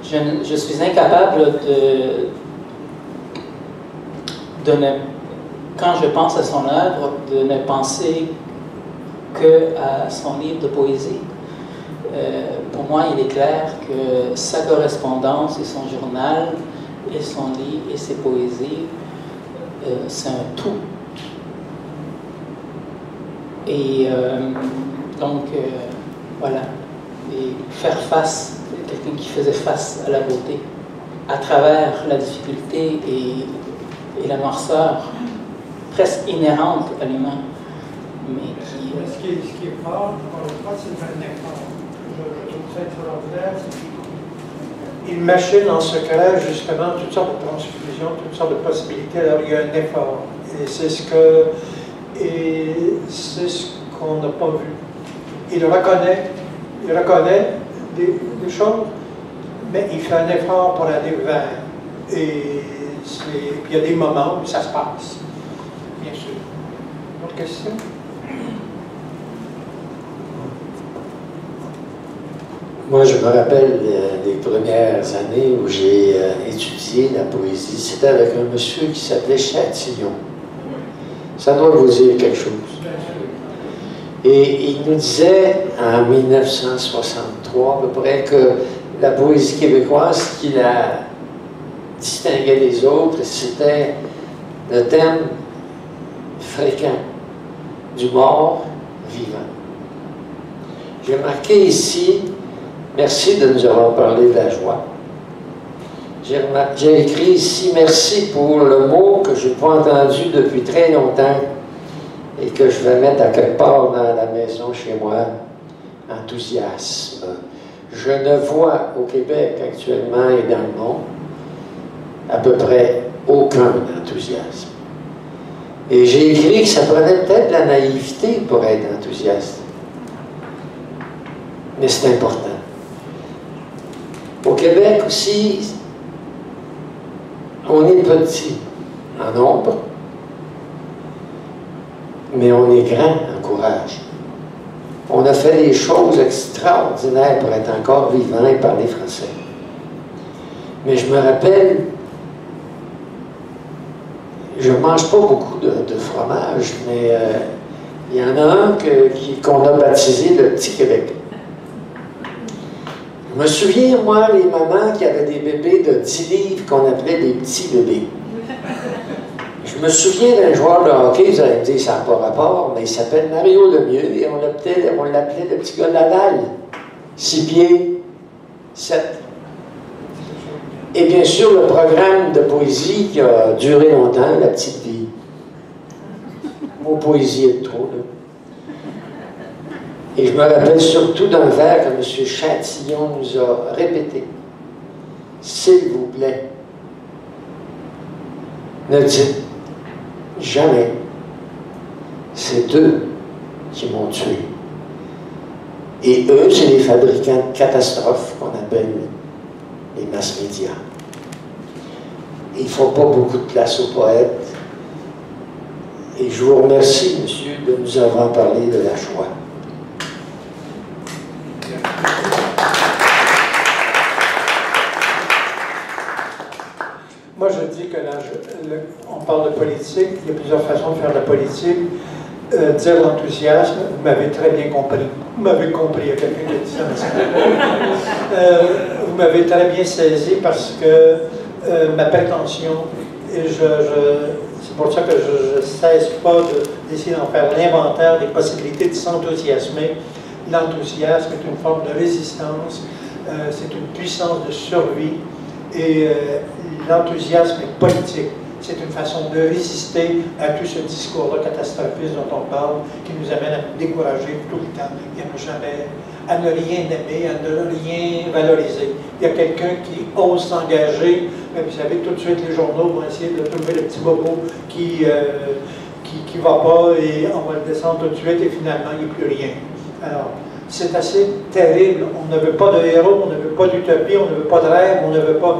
S6: je suis incapable de ne... Quand je pense à son œuvre, de ne penser qu'à son livre de poésie. Pour moi, il est clair que sa correspondance et son journal, et son livre et ses poésies, c'est un tout. Et donc, voilà. Et faire face, quelqu'un qui faisait face à la beauté, à travers la difficulté et la noirceur, presque inhérente à l'humain, mais qui...
S2: Ce qui est fort, encore une fois, c'est un effort. Je trouve ça extraordinaire. Il machine en secret, justement, toutes sortes de transfusions, toutes sortes de possibilités. Alors, il y a un effort. Et c'est ce qu'on n'a pas vu. Il reconnaît des choses, mais il fait un effort pour aller vers. Et il y a des moments où ça se passe. Bien sûr. Autre question?
S9: Moi, je me rappelle des premières années où j'ai étudié la poésie. C'était avec un monsieur qui s'appelait Chatillon. Ça doit vous dire quelque chose. Et il nous disait, en 1963 à peu près, que la poésie québécoise qui la distinguait des autres, c'était le thème fréquent du mort vivant. J'ai marqué ici, merci de nous avoir parlé de la joie. J'ai écrit ici, merci pour le mot que je n'ai pas entendu depuis très longtemps et que je vais mettre à quelque part dans la maison chez moi, enthousiasme. Je ne vois au Québec actuellement et dans le monde à peu près aucun enthousiasme. Et j'ai écrit que ça prenait peut-être de la naïveté pour être enthousiaste. Mais c'est important. Au Québec aussi, on est petit en nombre, mais on est grand en courage. On a fait des choses extraordinaires pour être encore vivant et parler français. Mais je me rappelle, je ne mange pas beaucoup de fromage, mais il y en a un qu'on a baptisé le Petit Québec. Je me souviens, moi, les mamans qui avaient des bébés de 10 livres qu'on appelait des petits bébés. Je me souviens d'un joueur de hockey, vous allez me dire, ça n'a pas rapport, mais il s'appelle Mario Lemieux et on l'appelait le petit gars de Laval. 6 pieds, 7. Et bien sûr, le programme de poésie qui a duré longtemps, La Petite Vie. Mon poésie est trop, là. Et je me rappelle surtout d'un vers que M. Chatillon nous a répété. S'il vous plaît, ne dites jamais, c'est eux qui m'ont tué. Et eux, c'est les fabricants de catastrophes qu'on appelle les masses médias. Ils ne font pas beaucoup de place aux poètes. Et je vous remercie, monsieur, de nous avoir parlé de la joie.
S2: Moi, je dis que on parle de politique, il y a plusieurs façons de faire de la politique. Dire l'enthousiasme, vous m'avez très bien compris. Vous m'avez compris, il y a quelqu'un qui a dit ça. Vous m'avez très bien saisi parce que ma prétention, et c'est pour ça que je ne cesse pas d'essayer d'en faire l'inventaire des possibilités de s'enthousiasmer. L'enthousiasme est une forme de résistance, c'est une puissance de survie, et l'enthousiasme est politique. C'est une façon de résister à tout ce discours-là catastrophiste dont on parle, qui nous amène à nous décourager tout le temps, et à ne jamais, à ne rien aimer, à ne rien valoriser. Il y a quelqu'un qui ose s'engager, mais vous savez, tout de suite, les journaux vont essayer de trouver le petit bobo qui va pas, et on va le descendre tout de suite, et finalement, il n'y a plus rien. Alors, c'est assez terrible. On ne veut pas de héros, on ne veut pas d'utopie, on ne veut pas de rêve, on ne veut pas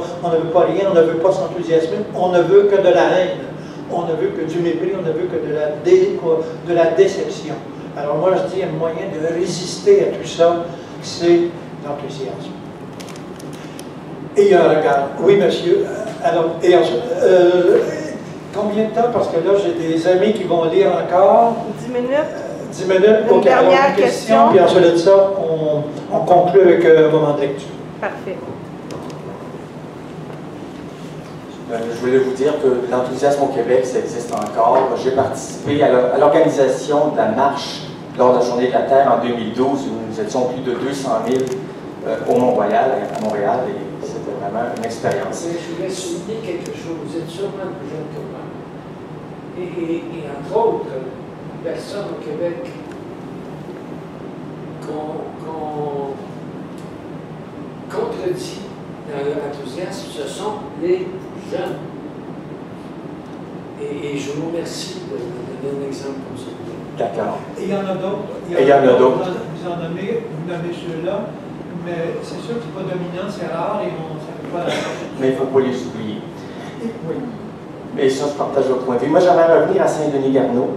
S2: rien, on ne veut pas s'enthousiasmer, on ne veut que de la haine, on ne veut que du mépris, on ne veut que de la déception. Alors moi je dis, un moyen de résister à tout ça, c'est l'enthousiasme. Et il y a un regard. Oui, monsieur. Alors, et ensuite, combien de temps? Parce que là, j'ai des amis qui vont lire encore.
S5: 10 minutes.
S2: 10 minutes.
S5: Une dernière
S2: une
S5: question.
S2: Puis ensuite de ça, on conclut avec un moment de lecture.
S5: Parfait.
S7: Je voulais vous dire que l'enthousiasme au Québec, ça existe encore. J'ai participé à l'organisation de la marche lors de la Journée de la Terre en 2012, où nous étions plus de 200 000 au Mont-Royal, à Montréal, et c'était vraiment une expérience.
S10: Je voulais souligner quelque chose. Vous êtes sûrement plus jeune que moi. Et entre autres, personne au Québec qu'on contredit dans leur enthousiasme, ce sont les jeunes. Et je vous remercie de donner un exemple comme ça.
S7: D'accord.
S2: Et il y en a d'autres. Vous en nommez ceux-là, mais c'est sûr que ce n'est pas dominant, c'est rare et on ne sait pas la chercher.
S7: Mais il ne faut pas les oublier.
S2: Oui.
S7: Mais ça, je partage votre point de vue. Moi, j'aimerais revenir à Saint-Denis-Garneau.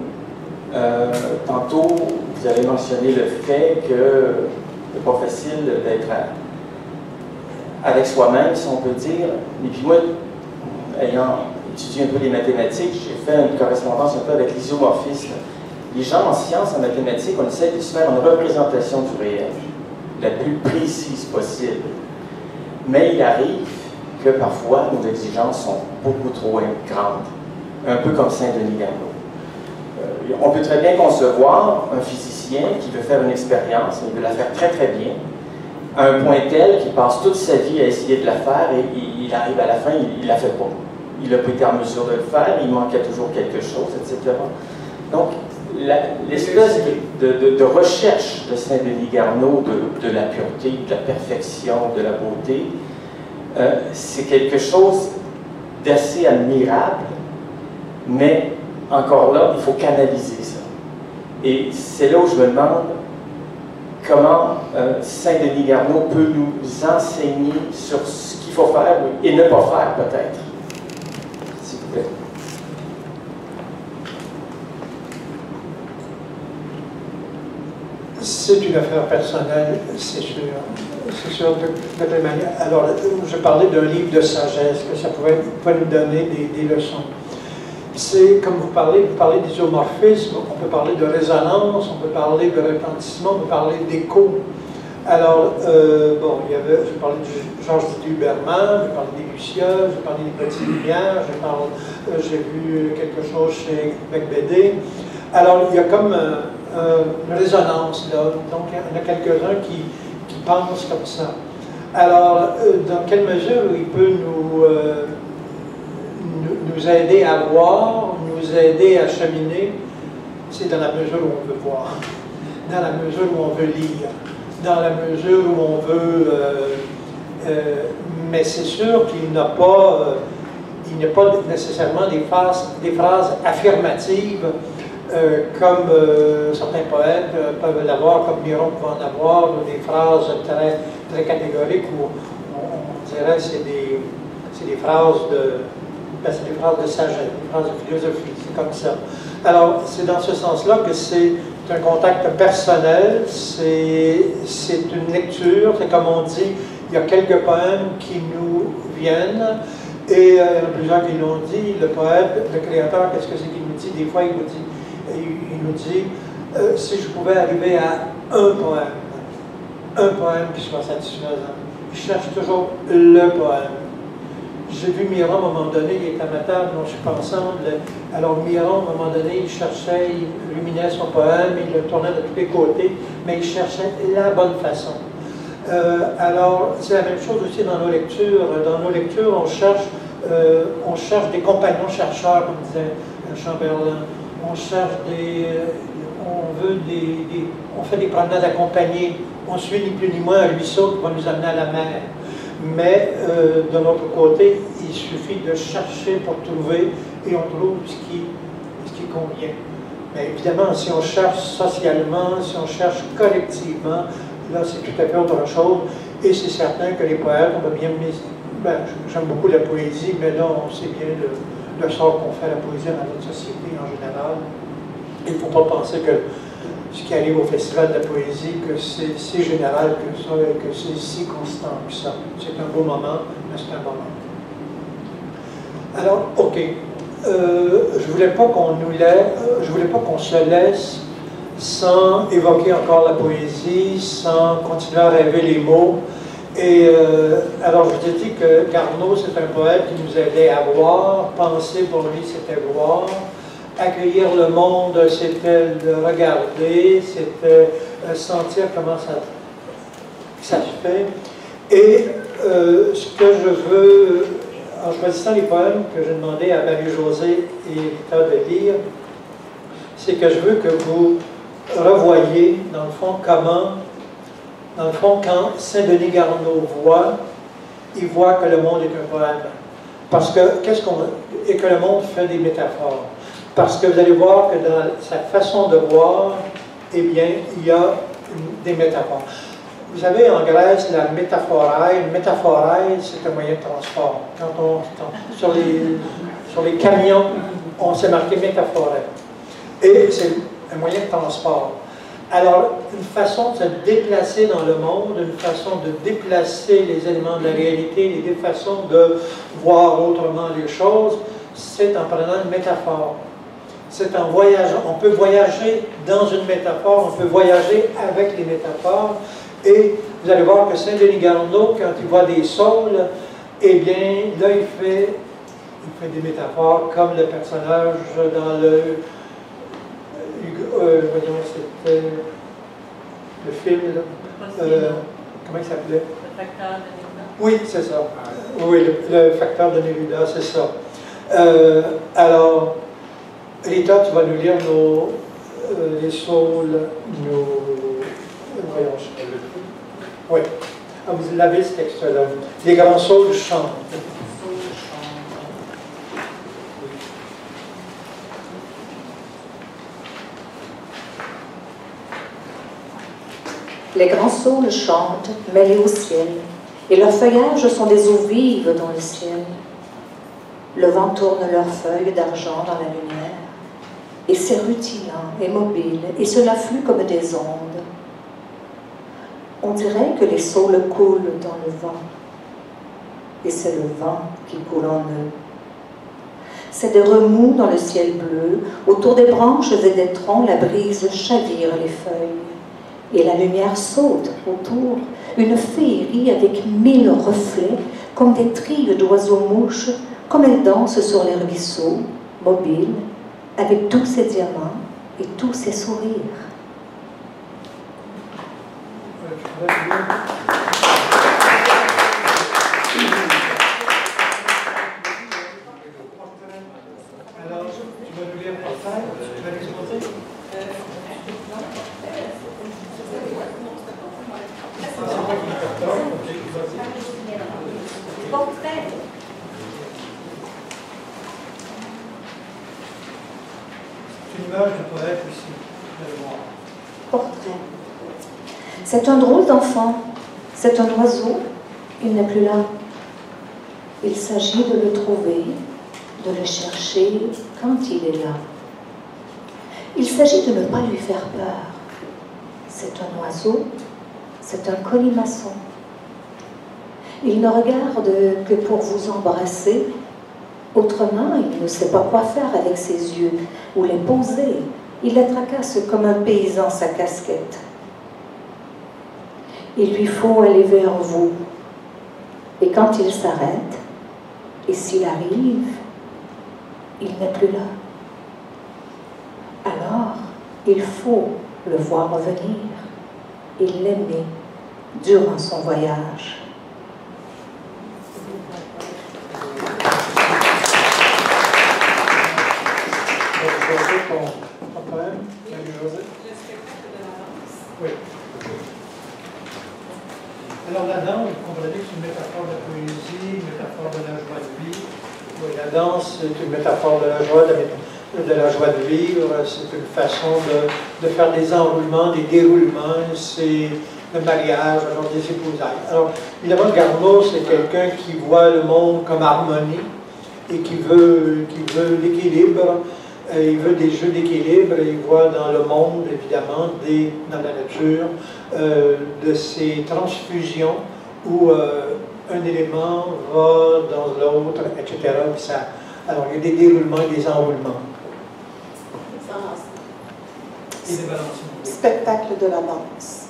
S7: Tantôt, vous avez mentionné le fait que c'est pas facile d'être avec soi-même, si on peut dire. Et puis moi, ayant étudié un peu les mathématiques, j'ai fait une correspondance un peu avec l'isomorphisme. Les gens en sciences, en mathématiques, on essaie de se faire une représentation du réel, la plus précise possible. Mais il arrive que parfois, nos exigences sont beaucoup trop grandes, un peu comme Saint-Denis-Garneau. On peut très bien concevoir un physicien qui veut faire une expérience, il veut la faire très très bien, à un point tel qu'il passe toute sa vie à essayer de la faire et il arrive à la fin, il ne la fait pas. Il n'a pas été en mesure de le faire, il manquait toujours quelque chose, etc. Donc, l'espèce de recherche de Saint-Denis-Garneau de la pureté, de la perfection, de la beauté, c'est quelque chose d'assez admirable, mais encore là, il faut canaliser ça. Et c'est là où je me demande comment Saint-Denis-Garneau peut nous enseigner sur ce qu'il faut faire et ne pas faire, peut-être. S'il vous plaît.
S2: C'est une affaire personnelle, c'est sûr. C'est sûr, de quelle manière. Alors, je parlais d'un livre de sagesse, que ça pouvait nous donner des leçons. C'est, comme vous parlez d'isomorphisme, on peut parler de résonance, on peut parler de retentissement, on peut parler d'écho. Alors, bon, je parlais de Georges Huberman, j'ai parlé des Lucioles, j'ai parlé des Petites Lumières, j'ai vu quelque chose chez McBédé. Alors, il y a comme une résonance là, donc il y en a quelques-uns qui pensent comme ça. Alors, dans quelle mesure il peut nous aider à voir, nous aider à cheminer, c'est dans la mesure où on veut voir, dans la mesure où on veut lire, dans la mesure où on veut... mais c'est sûr qu'il n'y a pas nécessairement des phrases affirmatives comme certains poètes peuvent l'avoir, comme Miron peut en avoir, des phrases très très catégorique où on dirait que c'est des phrases de sagesse, des phrases de philosophie, c'est comme ça. Alors, c'est dans ce sens-là que c'est un contact personnel, c'est une lecture, c'est comme on dit, il y a quelques poèmes qui nous viennent, et il y en a plusieurs qui l'ont dit, le poète, le créateur, qu'est-ce que c'est qu'il nous dit? Des fois, il nous dit si je pouvais arriver à un poème qui soit satisfaisant. Je cherche toujours le poème. J'ai vu Miron à un moment donné, il était à ma table, on ne suis pas ensemble. Alors Miron, à un moment donné, il cherchait, il ruminait son poème, il le tournait de tous les côtés, mais il cherchait la bonne façon. Alors, c'est la même chose aussi dans nos lectures. Dans nos lectures, on cherche des compagnons chercheurs, comme disait Chamberlain. On cherche on fait des promenades accompagnées. On suit ni plus ni moins un ruisseau qui va nous amener à la mer. Mais de notre côté, il suffit de chercher pour trouver et on trouve ce qui convient. Mais évidemment, si on cherche socialement, si on cherche collectivement, là c'est tout à fait autre chose. Et c'est certain que les poètes, on va bien j'aime beaucoup la poésie, mais là on sait bien le sort qu'on fait à la poésie dans notre société en général. Il ne faut pas penser que ce qui arrive au Festival de la poésie, que c'est si général que ça, et que c'est si constant que ça. C'est un beau moment, mais c'est un moment. Alors, ok. Je voulais pas qu'on se laisse sans évoquer encore la poésie, sans continuer à rêver les mots. Et alors, je vous ai dit que Garneau, c'est un poète qui nous aidait à voir. Penser pour lui, c'était voir. Accueillir le monde, c'était le regarder, c'était sentir comment ça se fait. Et ce que je veux, en choisissant les poèmes que j'ai demandé à Marie-Josée et Rita de lire, c'est que je veux que vous revoyiez, dans le fond, quand Saint-Denis Garneau voit, il voit que le monde est un poème. Parce que, et que le monde fait des métaphores. Parce que vous allez voir que dans sa façon de voir, eh bien, il y a des métaphores. Vous savez, en Grèce, la métaphorae, c'est un moyen de transport. Sur les camions, on s'est marqué métaphorae. Et c'est un moyen de transport. Alors, une façon de se déplacer dans le monde, une façon de déplacer les éléments de la réalité, des façons de voir autrement les choses, c'est en prenant une métaphore. C'est en voyageant. On peut voyager dans une métaphore, on peut voyager avec les métaphores. Et vous allez voir que Saint-Denis Garneau, quand il voit des saules, eh bien, là, il fait des métaphores comme le personnage dans c'était le film, comment il s'appelait? Le facteur de Neruda. Oui, c'est ça. Oui, le facteur de Neruda, c'est ça. Alors, Rita, tu vas nous lire les saules, voyons. Oui. Ah, vous l'avez ce texte-là. Les grands saules chantent.
S3: Les grands saules chantent, mêlés au ciel, et leurs feuillages sont des eaux vives dans le ciel. Le vent tourne leurs feuilles d'argent dans la lumière, et c'est rutilant et mobile, et cela flue comme des ondes. On dirait que les saules coulent dans le vent, et c'est le vent qui coule en eux. C'est des remous dans le ciel bleu, autour des branches et des troncs, la brise chavire les feuilles. Et la lumière saute autour, une féerie avec 1000 reflets, comme des trilles d'oiseaux-mouches, comme elles dansent sur les ruisseaux, mobiles, avec tous ces diamants et tous ces sourires.
S2: Alors, tu vas nous lire Portrait? Tu vas l'exposer?
S3: Portrait.
S2: C'est une image de poète aussi,
S3: Portrait. C'est un drôle d'enfant. C'est un oiseau, il n'est plus là. Il s'agit de le trouver, de le chercher quand il est là. Il s'agit de ne pas lui faire peur. C'est un oiseau, c'est un colimaçon. Il ne regarde que pour vous embrasser. Autrement, il ne sait pas quoi faire avec ses yeux ou les poser. Il les tracasse comme un paysan sa casquette. Il lui faut aller vers vous. Et quand il s'arrête, et s'il arrive, il n'est plus là. Alors, il faut le voir revenir et l'aimer durant son voyage.
S2: Oui. Alors la danse, vous comprenez que c'est une métaphore de la poésie, une métaphore de la joie de vivre. Oui, la danse, c'est une métaphore de la joie de vivre. C'est une façon de faire des enroulements, des déroulements. C'est le mariage, alors des épousailles. Alors, évidemment, Garneau, c'est quelqu'un qui voit le monde comme harmonie et qui veut l'équilibre. Il veut des jeux d'équilibre et il voit dans le monde, évidemment, dans la nature, de ces transfusions où un élément va dans l'autre, etc. Alors, il y a des déroulements et des enroulements. Et des balancements.
S11: Spectacle de la danse.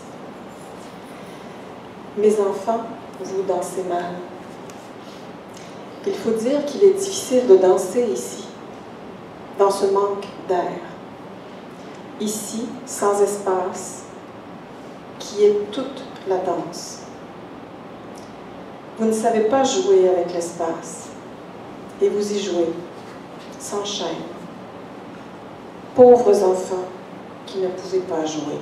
S11: Mes enfants, vous dansez mal. Il faut dire qu'il est difficile de danser ici, dans ce manque d'air. Ici, sans espace, qui est toute la danse. Vous ne savez pas jouer avec l'espace, et vous y jouez, sans chaîne. Pauvres enfants qui ne pouvaient pas jouer.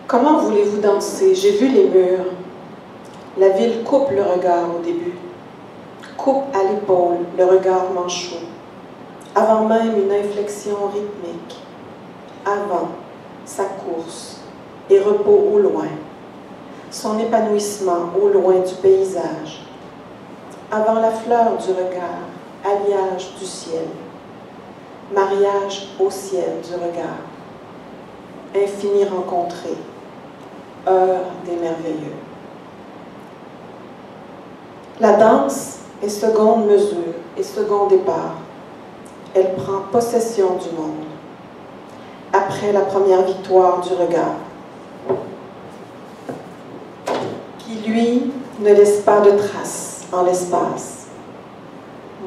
S11: Comment voulez-vous danser? J'ai vu les murs. La ville coupe le regard au début. Coupe à l'épaule le regard manchot, avant même une inflexion rythmique, avant sa course et repos au loin, son épanouissement au loin du paysage, avant la fleur du regard, alliage du ciel, mariage au ciel du regard, infini rencontré, heure des merveilleux. La danse est seconde mesure et second départ. Elle prend possession du monde. Après la première victoire du regard, qui lui ne laisse pas de traces en l'espace,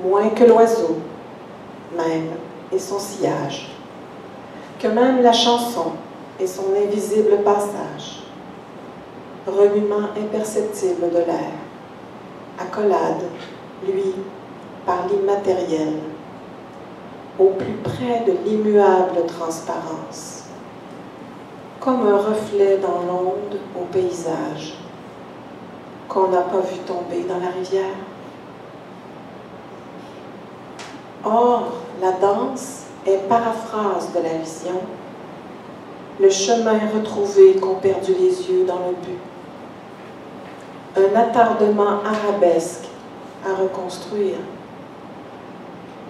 S11: moins que l'oiseau, même, et son sillage, que même la chanson et son invisible passage, remuement imperceptible de l'air, accolade, lui, par l'immatériel, au plus près de l'immuable transparence, comme un reflet dans l'onde au paysage, qu'on n'a pas vu tomber dans la rivière. Or, la danse est paraphrase de la vision, le chemin retrouvé qu'ont perdu les yeux dans le but, un attardement arabesque à reconstruire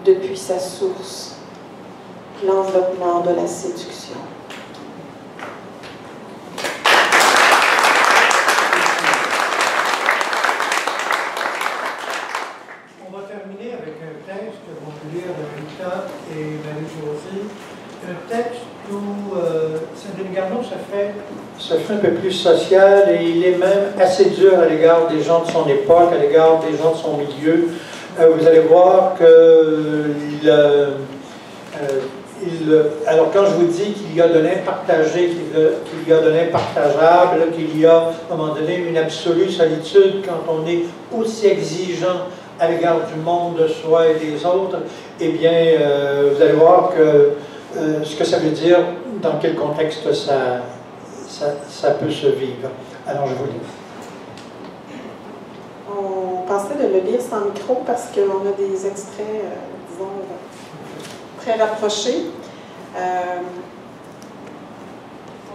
S11: depuis sa source, l'enveloppement de la séduction.
S2: On va terminer avec un texte que vont lire Rita et Marie-Josée. Un texte où Saint-Denis Garneau se fait un peu plus social et il est même assez dur à l'égard des gens de son époque, à l'égard des gens de son milieu. Vous allez voir que alors quand je vous dis qu'il y a de l'impartagé, qu'il y a de l'impartageable, qu'il y a à un moment donné une absolue solitude quand on est aussi exigeant à l'égard du monde, de soi et des autres, eh bien, vous allez voir que ce que ça veut dire, dans quel contexte ça peut se vivre. Alors, je vous lis.
S11: On pensait de le lire sans micro parce qu'on a des extraits, disons, très rapprochés.
S12: On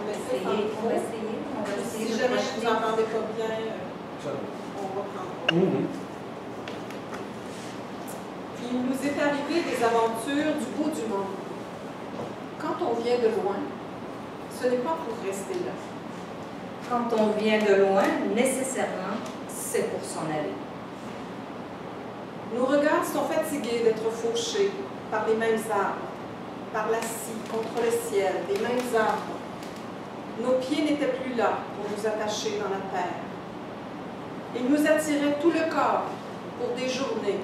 S12: va essayer. On va essayer
S11: Si
S12: de
S11: jamais
S12: projeter.
S11: vous n'entendez pas bien, on va prendre. Il nous est arrivé des aventures du bout du monde. Quand on vient de loin, ce n'est pas pour rester là.
S12: Quand on vient de loin, nécessairement, c'est pour s'en aller.
S11: Nos regards sont fatigués d'être fauchés par les mêmes arbres, par la scie contre le ciel, des mêmes arbres. Nos pieds n'étaient plus là pour nous attacher dans la terre. Ils nous attiraient tout le corps pour des journées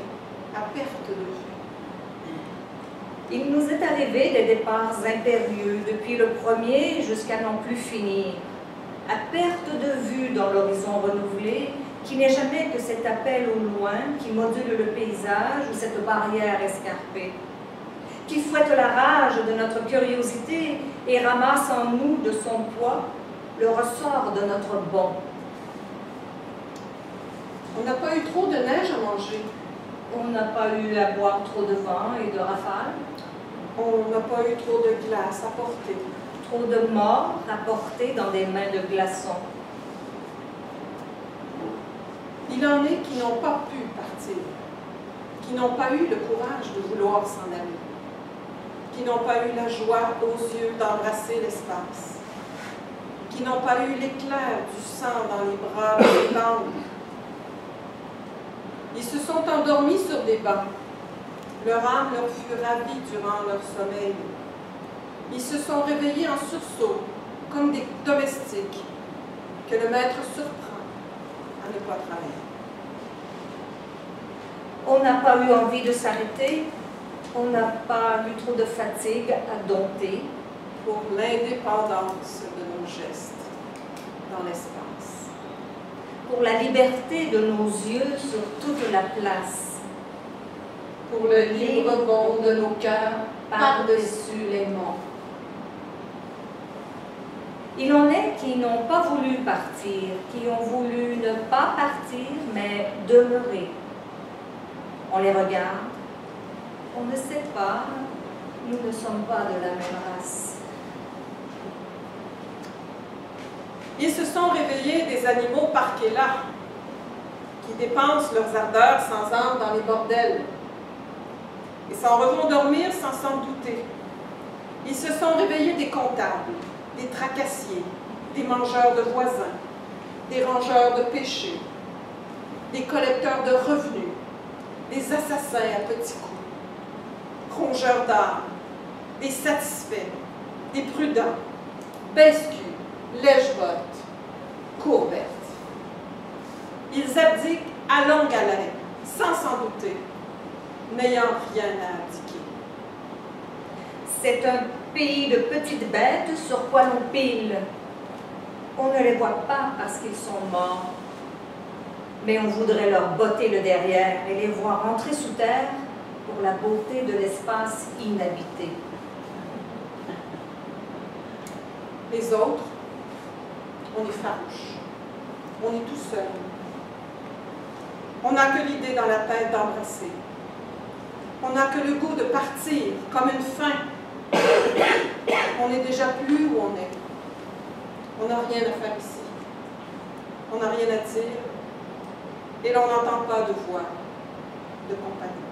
S11: à perte de vue.
S12: Il nous est arrivé des départs impérieux depuis le premier jusqu'à n'en plus finir, à perte de vue dans l'horizon renouvelé, qui n'est jamais que cet appel au loin qui module le paysage ou cette barrière escarpée, qui fouette la rage de notre curiosité et ramasse en nous de son poids le ressort de notre bon.
S11: On n'a pas eu trop de neige à manger.
S12: On n'a pas eu à boire trop de vent et de rafales.
S11: On n'a pas eu trop de glace à porter.
S12: Trop de morts à porter dans des mains de glaçons.
S11: Il en est qui n'ont pas pu partir, qui n'ont pas eu le courage de vouloir s'en aller, qui n'ont pas eu la joie aux yeux d'embrasser l'espace, qui n'ont pas eu l'éclair du sang dans les bras de l'étendre. Ils se sont endormis sur des bancs. Leur âme leur fut ravie durant leur sommeil. Ils se sont réveillés en sursaut, comme des domestiques, que le maître surprend à ne pas travailler.
S12: On n'a pas eu envie de s'arrêter, on n'a pas eu trop de fatigue à dompter.
S11: Pour l'indépendance de nos gestes dans l'espace.
S12: Pour la liberté de nos yeux sur toute la place.
S11: Pour le libre bond de nos cœurs par-dessus les monts.
S12: Il en est qui n'ont pas voulu partir, qui ont voulu ne pas partir, mais demeurer. On les regarde, on ne sait pas, nous ne sommes pas de la même race.
S11: Ils se sont réveillés des animaux parqués là, qui dépensent leurs ardeurs sans âme dans les bordels, et s'en revont dormir sans s'en douter. Ils se sont réveillés des comptables, des tracassiers, des mangeurs de voisins, des rangeurs de péchés, des collecteurs de revenus, des assassins à petits coups, rongeurs d'âme, des satisfaits, des prudents, baisse-culs, lèche-bottes, courbettes. Ils abdiquent à longue haleine, sans s'en douter, n'ayant rien à abdiquer.
S12: C'est un pays de petites bêtes sur quoi l'on pile. On ne les voit pas parce qu'ils sont morts, mais on voudrait leur botter le derrière et les voir entrer sous terre pour la beauté de l'espace inhabité.
S11: Les autres, on est farouche, on est tout seul. On n'a que l'idée dans la tête d'embrasser. On n'a que le goût de partir, comme une faim. On n'est déjà plus où on est. On n'a rien à faire ici. On n'a rien à dire. Et l'on n'entend pas de voix de compagnie.